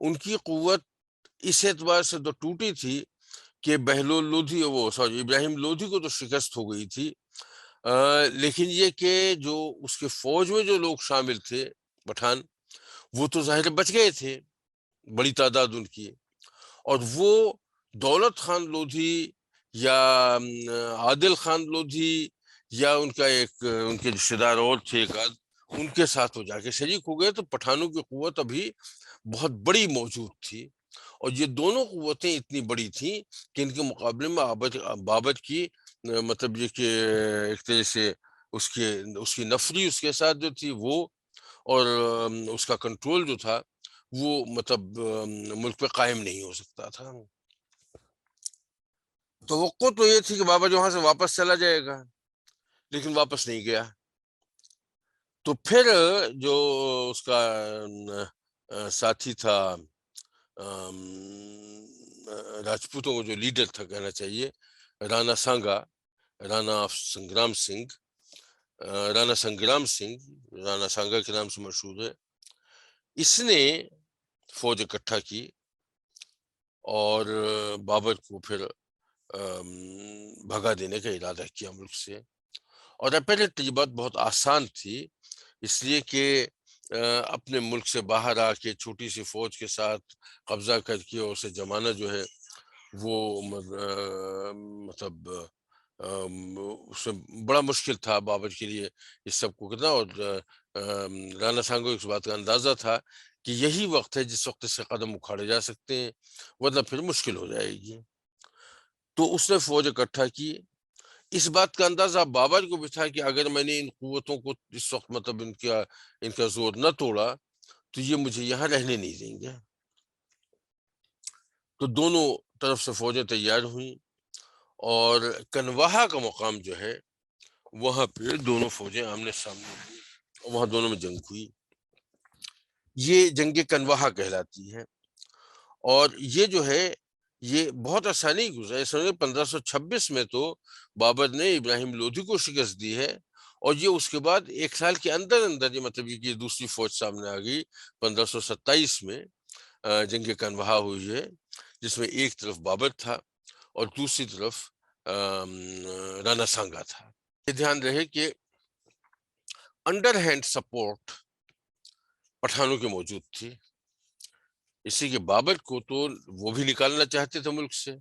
ان کی قوت اس اعتبار سے تو ٹوٹی تھی کہ بہلول لودھی، وہ سوری ابراہیم لودھی کو تو شکست ہو گئی تھی، لیکن یہ کہ جو اس کے فوج میں جو لوگ شامل تھے پٹھان، وہ تو ظاہر بچ گئے تھے، بڑی تعداد ان کی، اور وہ دولت خان لودھی یا عادل خان لودھی یا ان کا ایک ان کے رشتے دار اور تھے ایک آدھ، ان کے ساتھ وہ جا کے شریک ہو گئے، تو پٹھانوں کی قوت ابھی بہت بڑی موجود تھی، اور یہ دونوں قوتیں اتنی بڑی تھیں کہ ان کے مقابلے میں بابر کی مطلب یہ کہ ایک طرح سے اس کی نفری اس کے ساتھ جو تھی وہ، اور اس کا کنٹرول جو تھا وہ مطلب ملک پہ قائم نہیں ہو سکتا تھا۔ توقع تو یہ تھی کہ بابر وہاں سے واپس چلا جائے گا، لیکن واپس نہیں گیا۔ تو پھر جو اس کا ساتھی تھا، راجپوتوں کو جو لیڈر تھا کہنا چاہیے، رانا سانگا، رانا سنگرام سنگھ، رانا سنگرام سنگھ رانا سانگا کے نام سے مشہور ہے، اس نے فوج اکٹھا کی اور بابر کو پھر بھگا دینے کا ارادہ کیا ملک سے۔ اور اپیرنٹلی یہ بات بہت آسان تھی، اس لیے کہ اپنے ملک سے باہر آ کے چھوٹی سی فوج کے ساتھ قبضہ کر کے اسے جمانا جو ہے وہ مطلب اس میں بڑا مشکل تھا بابر کے لیے اس سب کو کرنا، اور رانا سانگو اس بات کا اندازہ تھا کہ یہی وقت ہے جس وقت سے قدم اکھاڑے جا سکتے ہیں، ورنہ پھر مشکل ہو جائے گی۔ تو اس نے فوج اکٹھا کی۔ اس بات کا اندازہ بابر کو بھی تھا کہ اگر میں نے ان قوتوں کو اس وقت مطلب ان کا زور نہ توڑا تو یہ مجھے یہاں رہنے نہیں دیں گے۔ تو دونوں طرف سے فوجیں تیار ہوئیں، اور کنواہا کا مقام جو ہے وہاں پہ دونوں فوجیں آمنے سامنے ہوئی، اور وہاں دونوں میں جنگ ہوئی، یہ جنگ کنواہا کہلاتی ہے۔ اور یہ جو ہے یہ بہت آسانی گزرا، 1526 میں تو بابر نے ابراہیم لودھی کو شکست دی ہے، اور یہ اس کے بعد ایک سال کے اندر اندر یہ مطلب یہ کہ دوسری فوج سامنے آ گئی 1527 میں جنگ کنواہا ہوئی ہے، جس میں ایک طرف بابر تھا اور دوسری طرف رانا سانگا تھا۔ یہ دھیان رہے کہ انڈر ہینڈ سپورٹ پٹھانوں کی موجود تھی، اسی کے بابر کو تو وہ بھی نکالنا چاہتے تھے ملک سے،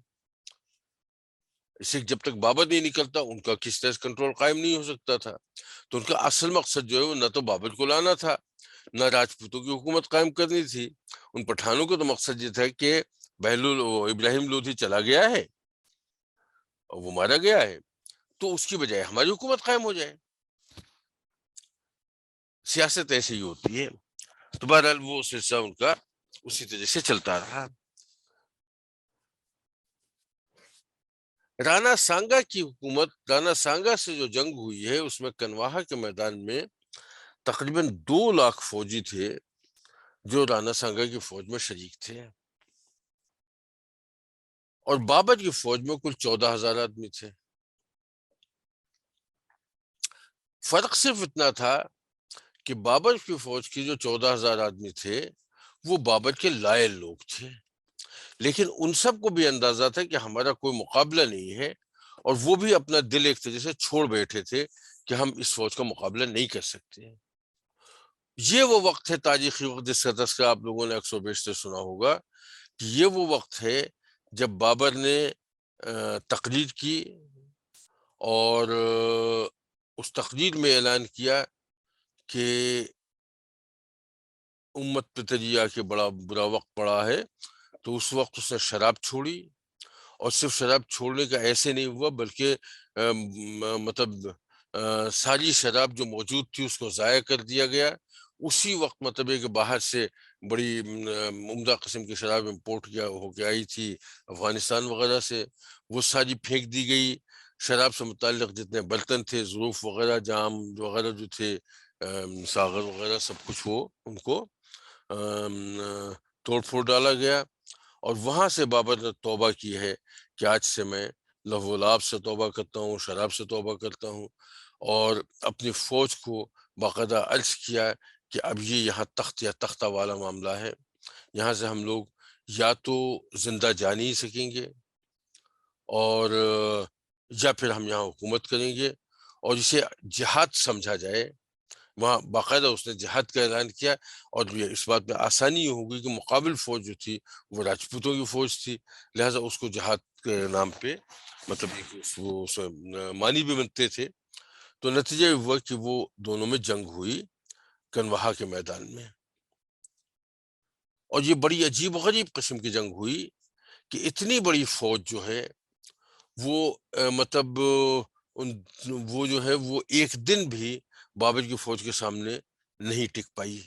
اسی جب تک بابر نہیں نکلتا ان کا کس طرح کنٹرول قائم نہیں ہو سکتا تھا۔ تو ان کا اصل مقصد جو ہے وہ نہ تو بابر کو لانا تھا، نہ راجپوتوں کی حکومت قائم کرنی تھی۔ ان پٹھانوں کا تو مقصد یہ تھا کہ ابراہیم لودھی چلا گیا ہے اور وہ مارا گیا ہے، تو اس کی بجائے ہماری حکومت قائم ہو جائے۔ سیاست ایسے ہی ہوتی ہے۔ تو بہرحال وہ سلسلہ ان کا اسی طرح سے چلتا رہا۔ رانا سانگا کی حکومت، رانا سانگا سے جو جنگ ہوئی ہے اس میں کنواہا کے میدان میں تقریباً 2 لاکھ فوجی تھے جو رانا سانگا کی فوج میں شریک تھے، اور بابر کی فوج میں کل 14,000 آدمی تھے۔ فرق صرف اتنا تھا کہ بابر کی فوج کی جو 14,000 آدمی تھے وہ بابر کے لائل لوگ تھے، لیکن ان سب کو بھی اندازہ تھا کہ ہمارا کوئی مقابلہ نہیں ہے، اور وہ بھی اپنا دل ایک طرح سے چھوڑ بیٹھے تھے کہ ہم اس فوج کا مقابلہ نہیں کر سکتے۔ یہ وہ وقت ہے، تاریخی وقت جس کا تذکرہ آپ لوگوں نے اکثر و بیشتر سنا ہوگا، کہ یہ وہ وقت ہے جب بابر نے تقریر کی، اور اس تقریر میں اعلان کیا کہ امت پہ تجیہ کے بڑا برا وقت پڑا ہے۔ تو اس وقت اس نے شراب چھوڑی، اور صرف شراب چھوڑنے کا ایسے نہیں ہوا بلکہ مطلب ساری شراب جو موجود تھی اس کو ضائع کر دیا گیا۔ اسی وقت مطلب ہے کہ باہر سے بڑی عمدہ قسم کی شراب امپورٹ ہو کے آئی تھی افغانستان وغیرہ سے، وہ ساری پھینک دی گئی۔ شراب سے متعلق جتنے برتن تھے، ظروف وغیرہ، جام وغیرہ جو تھے، ساغر وغیرہ، سب کچھ وہ ان کو توڑ پھوڑ ڈالا گیا. اور وہاں سے بابر نے توبہ کی ہے کہ آج سے میں لہو و لعب سے توبہ کرتا ہوں، شراب سے توبہ کرتا ہوں. اور اپنی فوج کو باقاعدہ عرض کیا کہ اب یہ یہاں تخت یا تختہ والا معاملہ ہے، یہاں سے ہم لوگ یا تو زندہ جا نہیں سکیں گے، اور یا پھر ہم یہاں حکومت کریں گے، اور اسے جہاد سمجھا جائے. وہاں باقاعدہ اس نے جہاد کا اعلان کیا. اور یہ اس بات میں آسانی یہ ہوگی کہ مقابل فوج جو تھی وہ راجپوتوں کی فوج تھی، لہٰذا اس کو جہاد کے نام پہ مطلب وہ مانی بھی بنتے تھے. تو نتیجہ یہ ہوا کہ وہ دونوں میں جنگ ہوئی کنوہا کے میدان میں. اور یہ بڑی عجیب و غریب قسم کی جنگ ہوئی کہ اتنی بڑی فوج جو ہے وہ مطلب وہ جو ہے وہ ایک دن بھی بابر کی فوج کے سامنے نہیں ٹک پائی.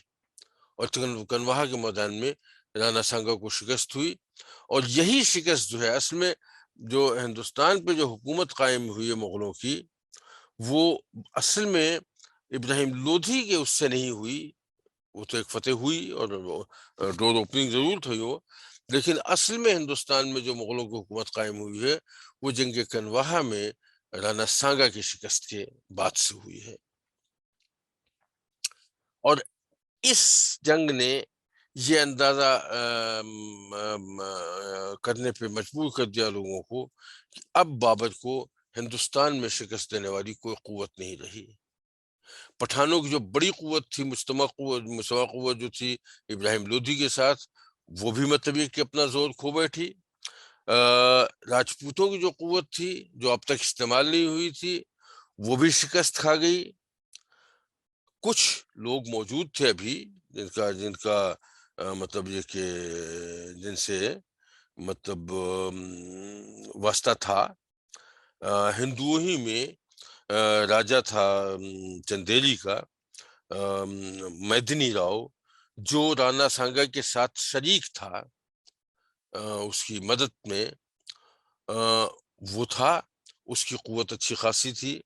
اور کنوہا کے میدان میں رانا سانگا کو شکست ہوئی. اور یہی شکست جو ہے اصل میں جو ہندوستان پہ جو حکومت قائم ہوئی ہے مغلوں کی، وہ اصل میں ابراہیم لودھی کے اس سے نہیں ہوئی. وہ تو ایک فتح ہوئی اور ڈور اوپننگ ضرور تھی وہ، لیکن اصل میں ہندوستان میں جو مغلوں کی حکومت قائم ہوئی ہے وہ جنگ کنوہا میں رانا سانگا کی شکست کے بعد سے ہوئی ہے. اور اس جنگ نے یہ اندازہ کرنے پہ مجبور کر دیا لوگوں کو کہ اب بابر کو ہندوستان میں شکست دینے والی کوئی قوت نہیں رہی. پٹھانوں کی جو بڑی قوت تھی، مجتمع قوت جو تھی ابراہیم لودھی کے ساتھ، وہ بھی مطلب یہ کہ اپنا زور کھو بیٹھی. راجپوتوں کی جو قوت تھی جو اب تک استعمال نہیں ہوئی تھی، وہ بھی شکست کھا گئی. کچھ لوگ موجود تھے ابھی جن کا مطلب یہ کہ جن سے مطلب واسطہ تھا. ہندوؤں ہی میں راجا تھا چندیلی کا میدنی راؤ، جو رانا سانگا کے ساتھ شریک تھا اس کی مدد میں. وہ تھا، اس کی قوت اچھی خاصی تھی،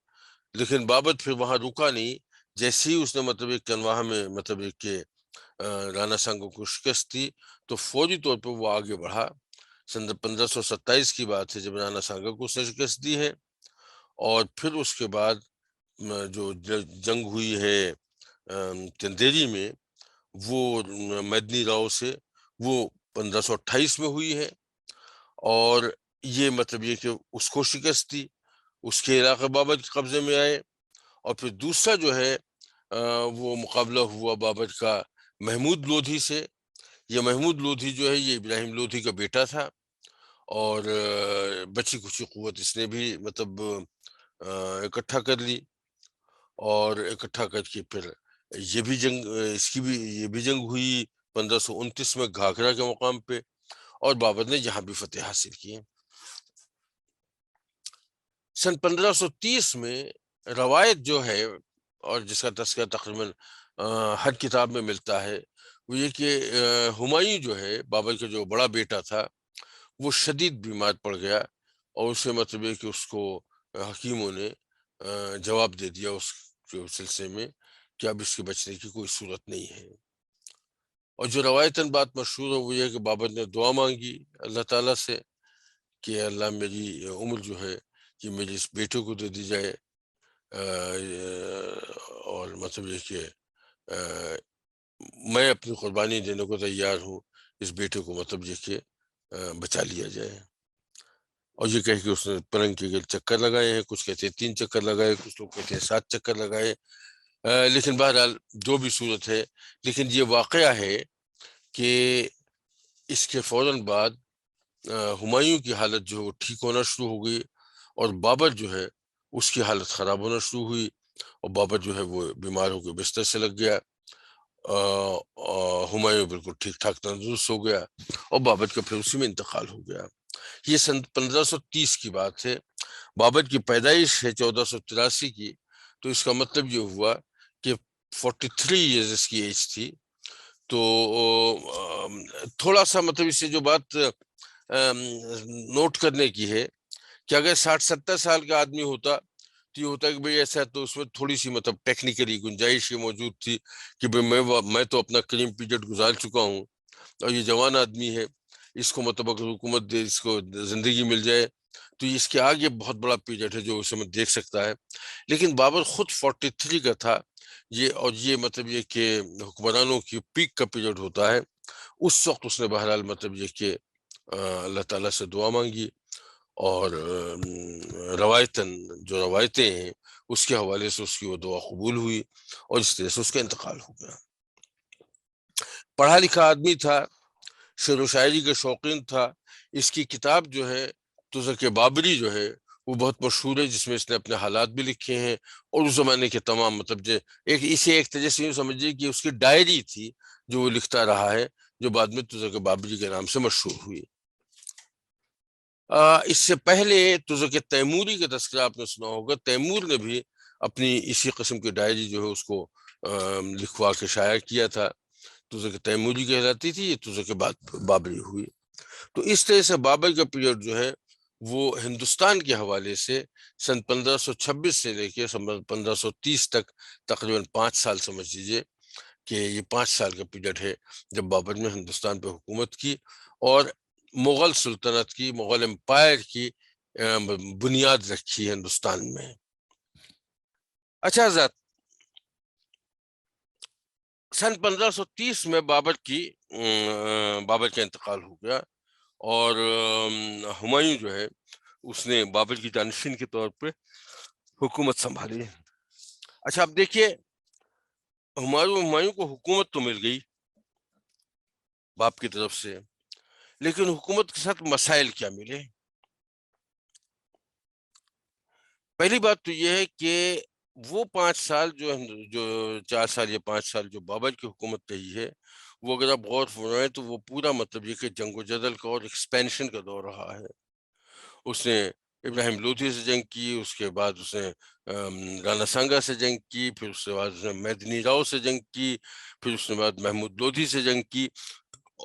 لیکن بابر پھر وہاں رکا نہیں. جیسے ہی اس نے مطلب ایک کنواہا میں مطلب ایک کہ رانا سانگا کو شکست دی تو فوری طور پہ وہ آگے بڑھا. سن 1527 کی بات ہے جب رانا سانگا کو اس نے شکست دی ہے. اور پھر اس کے بعد جو جنگ ہوئی ہے چندیری میں، وہ میدنی راؤ سے وہ 1528 میں ہوئی ہے. اور یہ مطلب یہ کہ اس کو شکست دی، اس کے علاقے بابر کے قبضے میں آئے. اور پھر دوسرا جو ہے وہ مقابلہ ہوا بابر کا محمود لودھی سے. یہ محمود لودھی جو ہے یہ ابراہیم لودھی کا بیٹا تھا، اور بچی کچی قوت اس نے بھی مطلب اکٹھا کر لی. اور اکٹھا کر کے پھر یہ بھی جنگ یہ بھی جنگ ہوئی 1529 میں گھاگرا کے مقام پہ، اور بابر نے یہاں بھی فتح حاصل کی. سن 1530 میں روایت جو ہے اور جس کا تذکرہ تقریباً ہر کتاب میں ملتا ہے، وہ یہ کہ ہمایوں جو ہے بابر کا جو بڑا بیٹا تھا وہ شدید بیمار پڑ گیا، اور اسے مطلب ہے کہ اس کو حکیموں نے جواب دے دیا اس کے سلسلے میں کہ اب اس کے بچنے کی کوئی صورت نہیں ہے. اور جو روایتاً بات مشہور ہے وہ یہ کہ بابر نے دعا مانگی اللہ تعالیٰ سے کہ اللہ میری عمر جو ہے کہ میری اس بیٹے کو دے دی جائے، اور مطلب یہ کہ میں اپنی قربانی دینے کو تیار ہوں، اس بیٹے کو مطلب یہ کہ بچا لیا جائے. اور یہ کہہ کہ اس نے پلنگ کے گرد چکر لگائے ہیں، کچھ کہتے ہیں 3 چکر لگائے، کچھ لوگ کہتے ہیں 7 چکر لگائے. لیکن بہرحال جو بھی صورت ہے، لیکن یہ واقعہ ہے کہ اس کے فوراً بعد ہمایوں کی حالت جو ہے وہ ٹھیک ہونا شروع ہو گئی، اور بابر جو ہے اس کی حالت خراب ہونا شروع ہوئی، اور بابر جو ہے وہ بیمار ہو کے بستر سے لگ گیا. ہمایوں بالکل ٹھیک ٹھاک تندرست ہو گیا، اور بابر کا پھر اسی میں انتقال ہو گیا. یہ سن 1530 کی بات ہے. بابر کی پیدائش ہے 1483 کی، تو اس کا مطلب یہ ہوا کہ 43 ایئرز اس کی ایج تھی. تو تھوڑا سا مطلب اس سے جو بات نوٹ کرنے کی ہے کہ اگر 60-70 سال کا آدمی ہوتا تو یہ ہوتا ہے کہ بھئی ایسا، تو اس میں تھوڑی سی مطلب ٹیکنیکلی گنجائش یہ موجود تھی کہ بھئی میں تو اپنا کریم پیریڈ گزار چکا ہوں اور یہ جوان آدمی ہے، اس کو مطلب اگر حکومت دے، اس کو زندگی مل جائے تو اس کے آگے بہت بڑا پیریڈ ہے جو اسے میں دیکھ سکتا ہے۔ لیکن بابر خود 43 کا تھا یہ، اور یہ مطلب یہ کہ حکمرانوں کی پیک کا پیریڈ ہوتا ہے، اس وقت اس نے بہرحال مطلب یہ کہ اللہ تعالیٰ سے دعا مانگی، اور روایتاً جو روایتیں ہیں اس کے حوالے سے اس کی وہ دعا قبول ہوئی، اور اس طرح سے اس کا انتقال ہو گیا۔ پڑھا لکھا آدمی تھا، شعر و شاعری کا شوقین تھا۔ اس کی کتاب جو ہے تزک بابری جو ہے وہ بہت مشہور ہے، جس میں اس نے اپنے حالات بھی لکھے ہیں، اور اس زمانے کے تمام مطلب جو ایک طرح سے یوں سمجھیے کہ اس کی ڈائری تھی جو وہ لکھتا رہا ہے، جو بعد میں تزک بابری کے نام سے مشہور ہوئی۔ اس سے پہلے تزک تیموری کا تذکرہ آپ نے سنا ہوگا، تیمور نے بھی اپنی اسی قسم کی ڈائری جو ہے اس کو لکھوا کے شائع کیا تھا، تزک تیموری کہلاتی تھی، یہ تزک بابری ہوئی۔ تو اس طرح سے بابر کا پیریڈ جو ہے وہ ہندوستان کے حوالے سے سن 1526 سے لے کے سن 1530 تک تقریباً 5 سال سمجھ لیجیے کہ یہ 5 سال کا پیریڈ ہے جب بابر نے ہندوستان پہ حکومت کی اور مغل سلطنت کی، مغل امپائر کی بنیاد رکھی ہندوستان میں۔ اچھا حضرات، سن 1530 میں بابر کا انتقال ہو گیا، اور ہمایوں جو ہے اس نے بابر کی جانشین کے طور پہ حکومت سنبھالی۔ اچھا اب دیکھیے، ہمایوں کو حکومت تو مل گئی باپ کی طرف سے، لیکن حکومت کے ساتھ مسائل کیا ملے؟ پہلی بات تو یہ ہے کہ وہ 5 سال جو 4 سال یا 5 سال جو بابر کی حکومت رہی ہے، وہ اگر آپ غور فرمائیں تو وہ پورا مطلب یہ کہ جنگ و جدل کا اور ایکسپینشن کا دور رہا ہے۔ اس نے ابراہیم لودھی سے جنگ کی، اس کے بعد اس نے رانا سانگا سے جنگ کی، پھر اس کے بعد اس نے میدنی راؤ سے جنگ کی، پھر اس کے بعد محمود لودھی سے جنگ کی،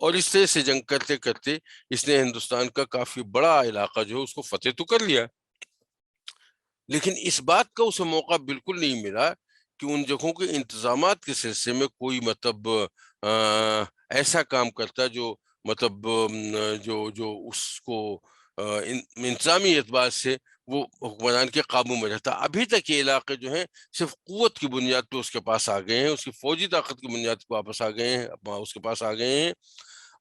اور اس طرح سے جنگ کرتے کرتے اس نے ہندوستان کا کافی بڑا علاقہ جو ہے اس کو فتح تو کر لیا، لیکن اس بات کا اسے موقع بالکل نہیں ملا کہ ان جگہوں کے انتظامات کے سلسلے میں کوئی مطلب ایسا کام کرتا جو مطلب جو اس کو انتظامی اعتبار سے وہ حکمران کے قابو میں رہتا۔ ابھی تک یہ علاقے جو ہیں صرف قوت کی بنیاد پہ اس کے پاس آ گئے ہیں، اس کی فوجی طاقت کی بنیاد پہ واپس آ گئے ہیں، اس کے پاس آ گئے ہیں،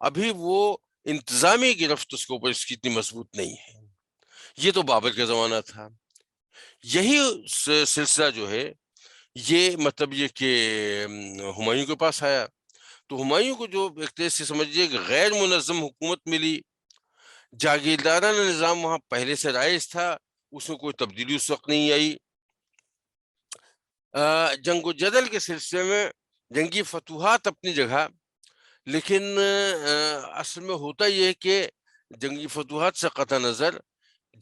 ابھی وہ انتظامی گرفت اس کے اوپر اس کی اتنی مضبوط نہیں ہے۔ یہ تو بابر کا زمانہ تھا۔ یہی سلسلہ جو ہے یہ مطلب یہ کہ ہمایوں کے پاس آیا، تو ہمایوں کو جو ایک طرح سے سمجھیے کہ غیر منظم حکومت ملی، جاگیردارانہ نظام وہاں پہلے سے رائج تھا، اس میں کوئی تبدیلی اس وقت نہیں آئی۔ جنگ و جدل کے سلسلے میں جنگی فتوحات اپنی جگہ، لیکن اصل میں ہوتا یہ ہے کہ جنگی فتوحات سے قطع نظر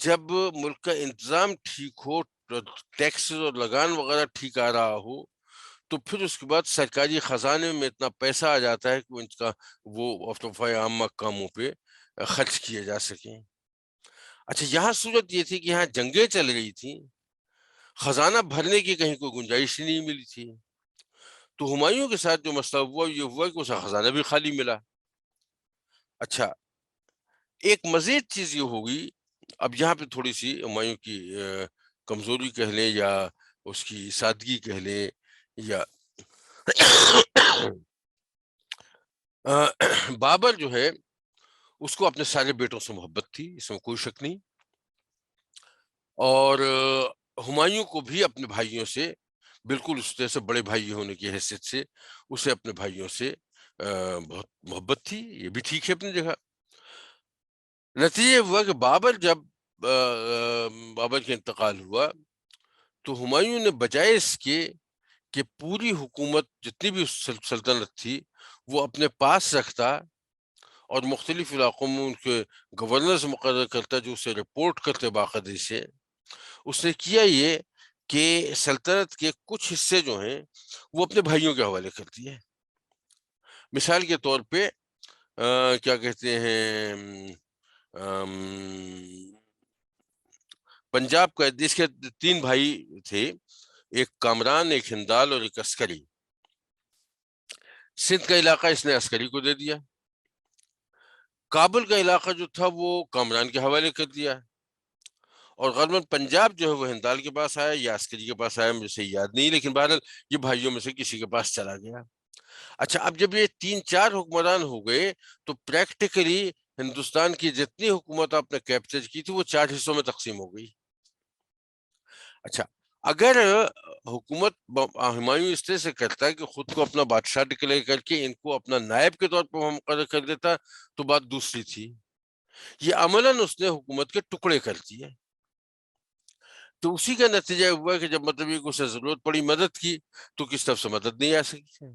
جب ملک کا انتظام ٹھیک ہو، ٹیکسز اور لگان وغیرہ ٹھیک آ رہا ہو، تو پھر اس کے بعد سرکاری خزانے میں اتنا پیسہ آ جاتا ہے کہ وہ دفاع عامہ کاموں پہ خرچ کیے جا سکیں۔ اچھا یہاں صورت یہ تھی کہ یہاں جنگیں چل رہی تھیں، خزانہ بھرنے کی کہیں کوئی گنجائش نہیں ملی تھی، تو ہمایوں کے ساتھ جو مسئلہ ہوا یہ ہوا کہ اسے خزانہ بھی خالی ملا۔ اچھا ایک مزید چیز یہ ہوگی، اب یہاں پہ تھوڑی سی ہمایوں کی کمزوری کہہ لیں یا اس کی سادگی کہہ لیں، یا بابر جو ہے اس کو اپنے سارے بیٹوں سے محبت تھی، اس میں کوئی شک نہیں، اور ہمایوں کو بھی اپنے بھائیوں سے بالکل اس طرح سے بڑے بھائی ہونے کی حیثیت سے اسے اپنے بھائیوں سے بہت محبت تھی، یہ بھی ٹھیک ہے اپنی جگہ۔ نتیجہ ہوا کہ جب بابر کا انتقال ہوا تو ہمایوں نے بجائے اس کے کہ پوری حکومت جتنی بھی سلطنت تھی وہ اپنے پاس رکھتا اور مختلف علاقوں میں ان کے گورنرز مقرر کرتا جو اسے رپورٹ کرتے باقاعدگی سے، اس نے کیا یہ کہ سلطنت کے کچھ حصے جو ہیں وہ اپنے بھائیوں کے حوالے کر دیے۔ مثال کے طور پہ کیا کہتے ہیں پنجاب کا، اس کے 3 بھائی تھے، ایک کامران، ایک ہندال اور ایک عسکری. سندھ کا علاقہ اس نے عسکری کو دے دیا. کابل کا علاقہ جو تھا وہ کامران کے حوالے کر دیا. اور غالباً پنجاب جو ہے وہ ہندال کے پاس آیا یا عسکری کے پاس آیا، مجھے صحیح یاد نہیں، لیکن بہرحال یہ بھائیوں میں سے کسی کے پاس چلا گیا. اچھا، اب جب یہ 3-4 حکمران ہو گئے تو پریکٹیکلی ہندوستان کی جتنی حکومت آپ نے کیپچر کی تھی وہ 4 حصوں میں تقسیم ہو گئی. اچھا، اگر حکومت ہمایوں اس طرح سے کرتا ہے کہ خود کو اپنا بادشاہ ڈکلیئر کر کے ان کو اپنا نائب کے طور پر مقرر کر دیتا تو بات دوسری تھی. یہ عملاً اس نے حکومت کے ٹکڑے کر دیے. تو اسی کا نتیجہ ہوا کہ جب مطلب یہ اسے ضرورت پڑی مدد کی تو کس طرف سے مدد نہیں آ سکی.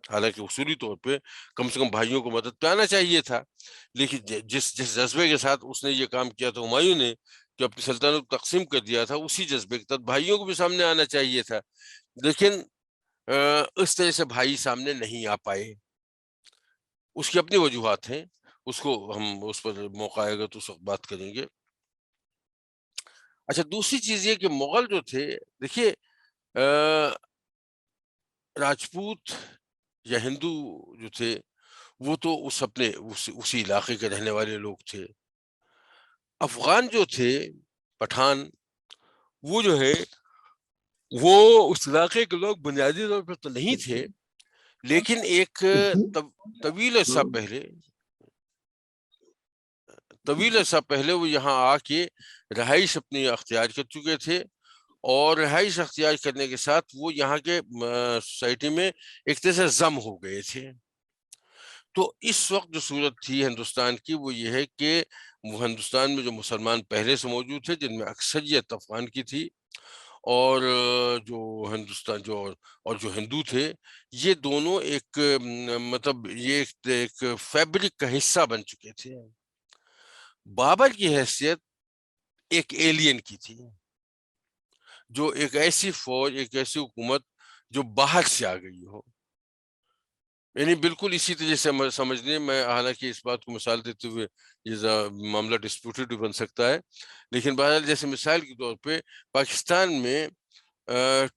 حالانکہ اصولی طور پہ کم سے کم بھائیوں کو مدد پہ آنا چاہیے تھا، لیکن جس جذبے کے ساتھ اس نے یہ کام کیا تھا ہمایوں نے، جو اپنی سلطنت کو تقسیم کر دیا تھا، اسی جذبے کے تحت بھائیوں کو بھی سامنے آنا چاہیے تھا. لیکن اس طرح سے بھائی سامنے نہیں آ پائے. اس کی اپنی وجوہات ہیں، اس کو ہم اس پر موقع آئے گا تو اس وقت بات کریں گے. اچھا، دوسری چیز یہ کہ مغل جو تھے، دیکھیے راجپوت یا ہندو جو تھے وہ تو اسی علاقے کے رہنے والے لوگ تھے. افغان جو تھے، پٹھان، وہ جو ہے وہ اس علاقے کے لوگ بنیادی طور پر تو نہیں تھے، لیکن ایک طویل عرصہ پہلے وہ یہاں آ کے رہائش اپنی اختیار کر چکے تھے، اور رہائش اختیار کرنے کے ساتھ وہ یہاں کے سوسائٹی میں ایک طرح سے ضم ہو گئے تھے. تو اس وقت جو صورت تھی ہندوستان کی وہ یہ ہے کہ وہ ہندوستان میں جو مسلمان پہلے سے موجود تھے، جن میں اکثریت افغان کی تھی، اور جو ہندوستان جو ہندو تھے، یہ دونوں ایک مطلب یہ ایک فیبرک کا حصہ بن چکے تھے. بابر کی حیثیت ایک ایلین کی تھی، جو ایک ایسی فوج، ایک ایسی حکومت جو باہر سے آ گئی ہو. یعنی بالکل اسی طرح سے سمجھ لیں، میں حالانکہ اس بات کو مثال دیتے ہوئے یہ معاملہ ڈسپیوٹڈ بھی بن سکتا ہے، لیکن بہرحال جیسے مثال کے طور پہ پاکستان میں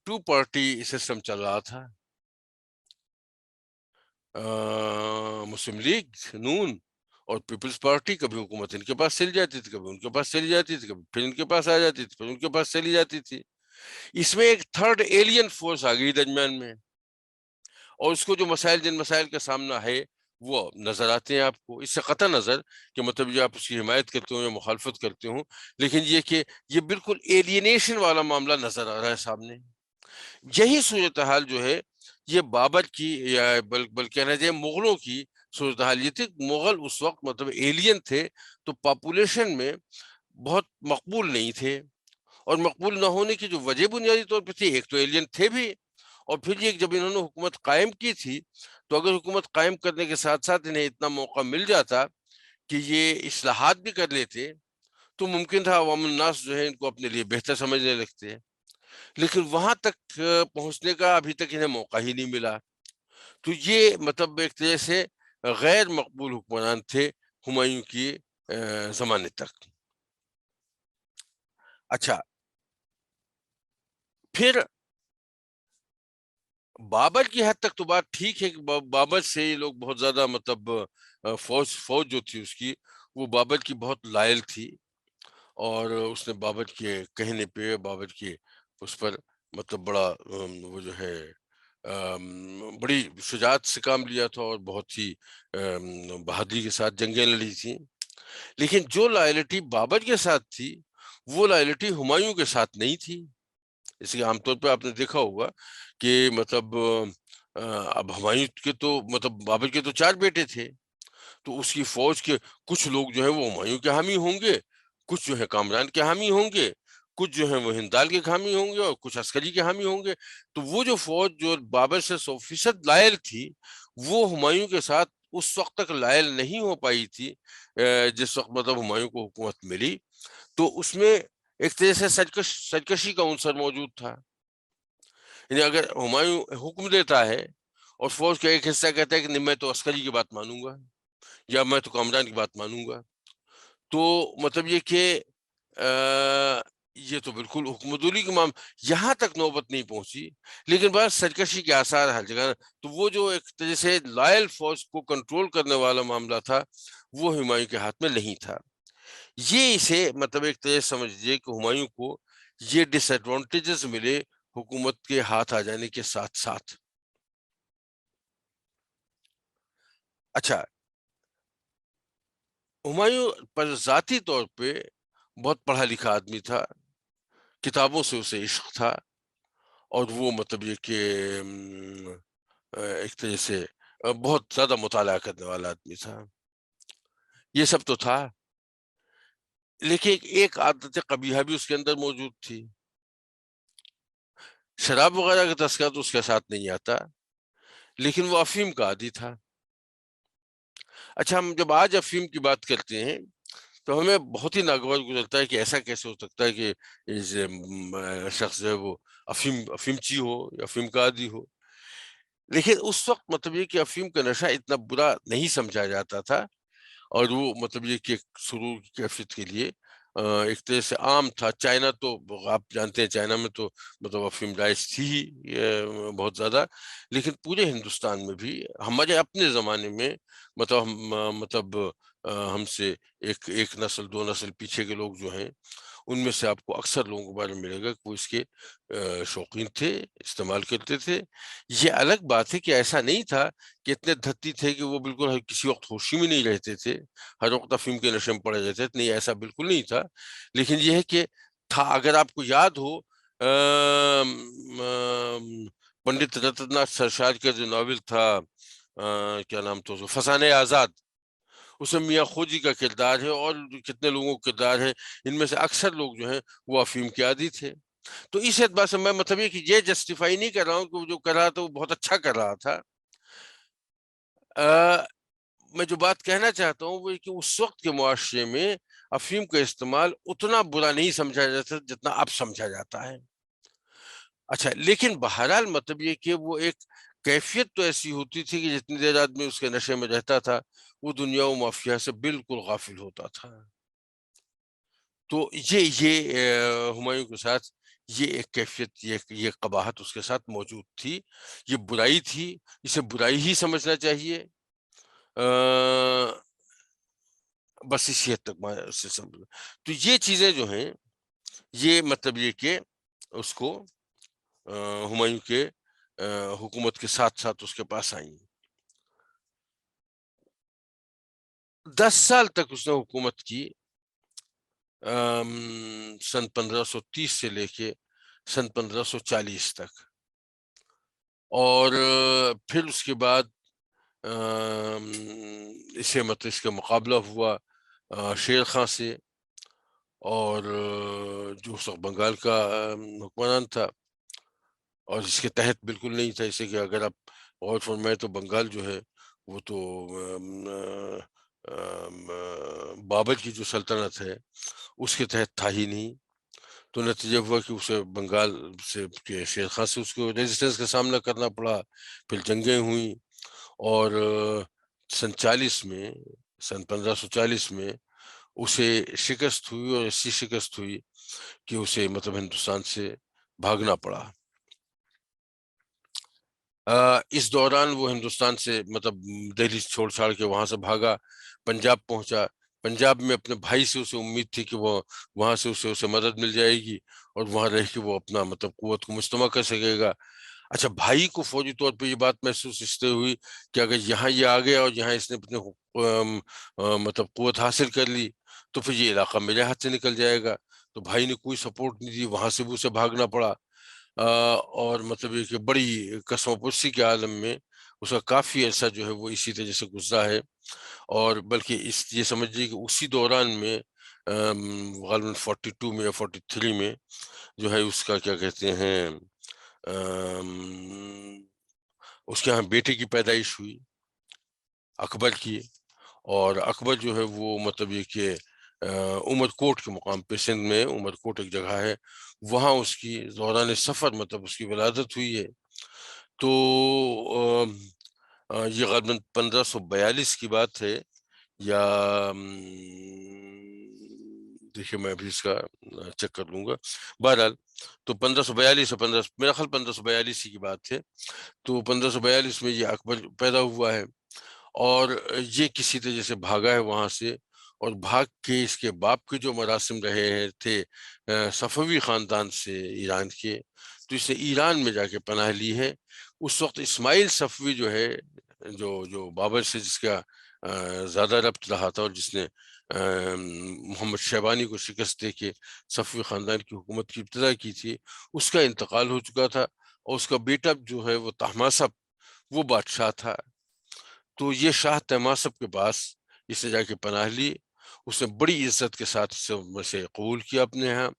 2 پارٹی سسٹم چل رہا تھا. مسلم لیگ نون اور پیپلز پارٹی، کبھی حکومت ان کے پاس چلی جاتی تھی، کبھی ان کے پاس چلی جاتی تھی، کبھی پھر ان کے پاس آ جاتی تھی، پھر ان کے پاس چلی جاتی تھی. اس میں ایک تھرڈ ایلین فورس آ گئی درمیان میں، اور اس کو جو جن مسائل کا سامنا ہے وہ نظر آتے ہیں آپ کو. اس سے قطع نظر کہ مطلب جو آپ اس کی حمایت کرتے ہوں یا مخالفت کرتے ہوں، لیکن یہ کہ یہ بالکل ایلینیشن والا معاملہ نظر آ رہا ہے سامنے. یہی صورتحال جو ہے یہ بابر کی یا بلکہ کہنا چاہیے مغلوں کی صورتحال یہ تھی. مغل اس وقت مطلب ایلین تھے، تو پاپولیشن میں بہت مقبول نہیں تھے، اور مقبول نہ ہونے کی جو وجہ بنیادی طور پہ تھی، ایک تو ایلین تھے بھی، اور پھر یہ جب انہوں نے حکومت قائم کی تھی تو اگر حکومت قائم کرنے کے ساتھ ساتھ انہیں اتنا موقع مل جاتا کہ یہ اصلاحات بھی کر لیتے تو ممکن تھا عوام الناس جو ہے ان کو اپنے لیے بہتر سمجھنے لگتے. لیکن وہاں تک پہنچنے کا ابھی تک انہیں موقع ہی نہیں ملا. تو یہ مطلب ایک طرح سے غیر مقبول حکمران تھے ہمایوں کی زمانے تک. اچھا، پھر بابر کی حد تک تو بات ٹھیک ہے کہ بابر سے یہ لوگ بہت زیادہ مطلب فوج جو تھی اس کی وہ بابر کی بہت لائل تھی، اور اس نے بابر کے کہنے پہ، بابر کے اس پر مطلب بڑا وہ جو ہے بڑی شجاعت سے کام لیا تھا، اور بہت ہی بہادری کے ساتھ جنگیں لڑی تھیں. لیکن جو لائلٹی بابر کے ساتھ تھی وہ لائلٹی ہمایوں کے ساتھ نہیں تھی. اس لیے عام طور پہ آپ نے دیکھا ہوگا کہ مطلب اب ہمایوں کے تو مطلب بابر کے تو 4 بیٹے تھے، تو اس کی فوج کے کچھ لوگ جو ہیں وہ ہمایوں کے حامی ہوں گے، کچھ جو ہے کامران کے حامی ہوں گے، کچھ جو ہیں وہ ہندال کے حامی ہوں گے، اور کچھ عسکری کے حامی ہوں گے. تو وہ جو فوج جو بابر سے 100% لائل تھی وہ ہمایوں کے ساتھ اس وقت تک لائل نہیں ہو پائی تھی جس وقت مطلب ہمایوں کو حکومت ملی. تو اس میں ایک طرح سے سرکشی کا عنصر موجود تھا. یعنی اگر ہمایوں حکم دیتا ہے اور فوج کا ایک حصہ کہتا ہے کہ نہیں میں تو عسکری کی بات مانوں گا یا میں تو کامران کی بات مانوں گا، تو مطلب یہ کہ یہ تو بالکل حکومت دولی کے یہاں تک نوبت نہیں پہنچی، لیکن بس سرکشی کے آثار ہر جگہ. تو وہ جو ایک طرح سے لائل فوج کو کنٹرول کرنے والا معاملہ تھا وہ ہمایوں کے ہاتھ میں نہیں تھا. یہ اسے مطلب ایک طرح سمجھیے کہ ہمایوں کو یہ ڈس ایڈوانٹیجز ملے حکومت کے ہاتھ آ جانے کے ساتھ ساتھ. اچھا، ہمایوں پر ذاتی طور پہ بہت پڑھا لکھا آدمی تھا، کتابوں سے اسے عشق تھا، اور وہ مطلب یہ کہ ایک طرح سے بہت زیادہ مطالعہ کرنے والا آدمی تھا. یہ سب تو تھا، لیکن ایک عادت قبیحہ بھی اس کے اندر موجود تھی. شراب وغیرہ کا تذکرہ تو اس کے ساتھ نہیں آتا، لیکن وہ افیم کا عادی تھا. اچھا، ہم جب آج افیم کی بات کرتے ہیں تو ہمیں بہت ہی ناگوار گزرتا ہے کہ ایسا کیسے ہو سکتا ہے کہ اس شخص جو ہے وہ افیمچی ہو یا افیم کا عادی ہو. لیکن اس وقت مطلب یہ کہ افیم کا نشہ اتنا برا نہیں سمجھا جاتا تھا، اور وہ مطلب یہ کہ سرور کی کیفیت کے لیے ایک طرح سے عام تھا. چائنا تو آپ جانتے ہیں، چائنا میں تو مطلب افیم رائج تھی ہی بہت زیادہ، لیکن پورے ہندوستان میں بھی ہمارے اپنے زمانے میں مطلب ہم سے ایک نسل دو نسل پیچھے کے لوگ جو ہیں، ان میں سے آپ کو اکثر لوگوں کے بارے میں ملے گا کہ وہ اس کے شوقین تھے، استعمال کرتے تھے. یہ الگ بات ہے کہ ایسا نہیں تھا کہ اتنے دھتی تھے کہ وہ بالکل کسی وقت ہوشی میں نہیں رہتے تھے، ہر وقت افیم کے نشے میں پڑے رہتے تھے. نہیں، ایسا بالکل نہیں تھا. لیکن یہ ہے کہ تھا. اگر آپ کو یاد ہو پنڈت رتن ناتھ سرشار کا جو ناول تھا، کیا نام تھا، فسانہ آزاد، اس میں میاں خوجی کا کردار ہے اور کتنے لوگوں کا کردار ہے، ان میں سے اکثر لوگ جو ہیں وہ افیم کے عادی تھے. تو اس اعتبار سے میں مطلب یہ جسٹیفائی نہیں کر رہا ہوں کہ وہ جو کر رہا تھا وہ بہت اچھا کر رہا تھا. میں جو بات کہنا چاہتا ہوں وہ کہ اس وقت کے معاشرے میں افیم کا استعمال اتنا برا نہیں سمجھا جاتا جتنا اب سمجھا جاتا ہے. اچھا، لیکن بہرحال مطلب یہ کہ وہ ایک کیفیت تو ایسی ہوتی تھی کہ جتنی دیر آدمی اس کے نشے میں رہتا تھا وہ دنیا و مافیا سے بالکل غافل ہوتا تھا. تو یہ ہمایوں کے ساتھ یہ ایک کیفیت، یہ قباحت اس کے ساتھ موجود تھی. یہ برائی تھی، اسے برائی ہی سمجھنا چاہیے. بس اسی حد تک سے سمجھ. تو یہ چیزیں جو ہیں یہ مطلب یہ کہ اس کو ہمایوں کے حکومت کے ساتھ ساتھ اس کے پاس آئیں. 10 سال تک اس نے حکومت کی، سن 1530 سے لے کے سن 1540 تک. اور پھر اس کے بعد اسے مطلب اس کا مقابلہ ہوا شیر خان سے، اور جو اس وقت بنگال کا حکمران تھا، اور اس کے تحت بالکل نہیں تھا. اسے کہ اگر آپ غور فرمائے تو بنگال جو ہے وہ تو بابر کی جو سلطنت ہے اس کے تحت تھا ہی نہیں. تو نتیجہ ہوا کہ اسے بنگال سے شیر خان سے اس کو ریزسٹنس کا سامنا کرنا پڑا. پھر جنگیں ہوئیں، اور سن 1540 میں اسے شکست ہوئی، اور ایسی شکست ہوئی کہ اسے مطلب ہندوستان سے بھاگنا پڑا. اس دوران وہ ہندوستان سے مطلب دہلی چھوڑ چھاڑ کے وہاں سے بھاگا، پنجاب پہنچا. پنجاب میں اپنے بھائی سے اسے امید تھی کہ وہ وہاں سے اسے مدد مل جائے گی، اور وہاں رہ کے وہ اپنا مطلب قوت کو مجتمع کر سکے گا. اچھا، بھائی کو فوجی طور پہ یہ بات محسوس اس سے ہوئی کہ اگر یہاں یہ آ گیا اور یہاں اس نے اپنے مطلب قوت حاصل کر لی تو پھر یہ علاقہ میرے ہاتھ سے نکل جائے گا. تو بھائی نے کوئی سپورٹ نہیں دی، وہاں سے بھی اسے بھاگنا پڑا. اور مطلب یہ کہ بڑی قسم و پرسی کے عالم میں اس کا کافی عرصہ جو ہے وہ اسی طرح سے گزرا ہے. اور بلکہ یہ سمجھیے کہ اسی دوران میں غالباً 42 میں یا 43 میں جو ہے اس کا کیا کہتے ہیں اس کے یہاں بیٹے کی پیدائش ہوئی، اکبر کی. اور اکبر جو ہے وہ مطلب یہ کہ عمر کوٹ کے مقام پہ، سندھ میں عمر کوٹ ایک جگہ ہے، وہاں اس کی دوران سفر مطلب اس کی ولادت ہوئی ہے. تو یہ غالباً 1542 کی بات ہے، یا دیکھیے میں ابھی اس کا چیک کر لوں گا. بہرحال تو 1542 سے میرا خیال 1542 کی بات ہے. تو 1542 میں یہ اکبر پیدا ہوا ہے اور یہ کسی طرح سے بھاگا ہے وہاں سے، اور بھاگ کے اس کے باپ کے جو مراسم رہے ہیں تھے صفوی خاندان سے ایران کے، تو اس نے ایران میں جا کے پناہ لی ہے. اس وقت اسماعیل صفوی جو ہے، جو بابر سے جس کا زیادہ ربط رہا تھا، اور جس نے محمد شیبانی کو شکست دے کے صفوی خاندان کی حکومت کی ابتدا کی تھی، اس کا انتقال ہو چکا تھا، اور اس کا بیٹا جو ہے وہ طہماسپ وہ بادشاہ تھا. تو یہ شاہ طہماسپ کے پاس اس نے جا کے پناہ لی. اس نے بڑی عزت کے ساتھ اسے قبول کیا اپنے ہاں،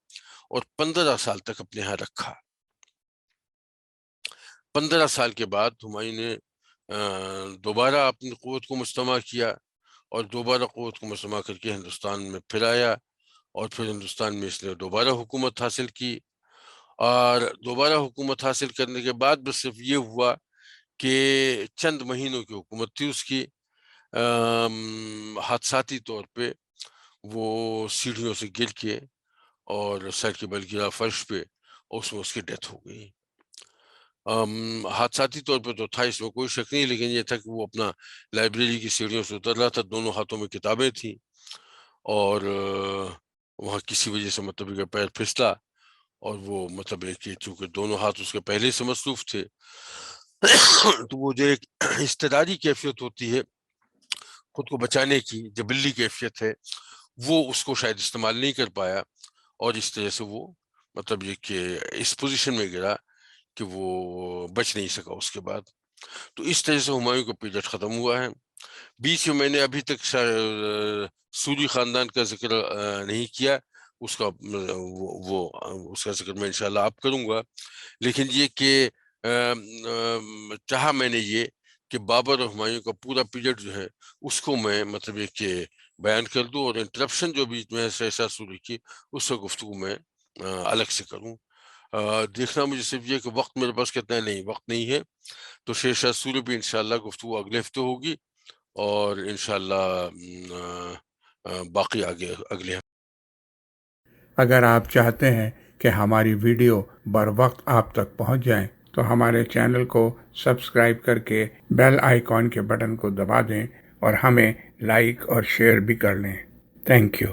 اور 15 سال تک اپنے ہاں رکھا. 15 سال کے بعد ہمایوں نے دوبارہ اپنی قوت کو مجتمع کیا، اور دوبارہ قوت کو مجتمع کر کے ہندوستان میں پھر آیا، اور پھر ہندوستان میں اس نے دوبارہ حکومت حاصل کی. اور دوبارہ حکومت حاصل کرنے کے بعد بس صرف یہ ہوا کہ چند مہینوں کی حکومت تھی اس کی، حادثاتی طور پہ وہ سیڑھیوں سے گر کے اور سر کے بل گرا فرش پہ، اور اس میں اس کی ڈیتھ ہو گئی. حادثاتی طور پہ تو تھا، اس میں کوئی شک نہیں، لیکن یہ تھا کہ وہ اپنا لائبریری کی سیڑھیوں سے اتر رہا تھا، دونوں ہاتھوں میں کتابیں تھیں، اور وہاں کسی وجہ سے مطلب کہ پیر پھسلا، اور وہ مطلب کہ چونکہ دونوں ہاتھ اس کے پہلے سے مصروف تھے تو وہ جو ایک استداری کیفیت ہوتی ہے خود کو بچانے کی، جبلی کیفیت ہے، وہ اس کو شاید استعمال نہیں کر پایا، اور اس طرح سے وہ مطلب یہ کہ اس پوزیشن میں گرا کہ وہ بچ نہیں سکا اس کے بعد. تو اس طرح سے ہمایوں کا پیریڈ ختم ہوا ہے. بیچ میں میں نے ابھی تک سوری خاندان کا ذکر نہیں کیا، اس کا اس کا ذکر میں انشاءاللہ آپ کروں گا. لیکن یہ کہ چاہا میں نے یہ کہ بابر اور ہمایوں کا پورا پیریڈ جو ہے اس کو میں مطلب یہ کہ بیان کر دوں، اور انٹرپشن جو بیچ میں شاہ سوری کی اس کا گفتگو میں الگ سے کروں. دیکھنا مجھے صرف یہ کہ وقت میرے پاس کتنا ہے، نہیں وقت نہیں ہے. تو شاہ سوری بھی انشاءاللہ گفتگو اگلے ہفتے ہوگی، اور انشاءاللہ باقی آگے اگلے ہفتے. اگر آپ چاہتے ہیں کہ ہماری ویڈیو بر وقت آپ تک پہنچ جائیں تو ہمارے چینل کو سبسکرائب کر کے بیل آئیکن کے بٹن کو دبا دیں، اور ہمیں لائک اور شیئر بھی کر لیں. Thank you.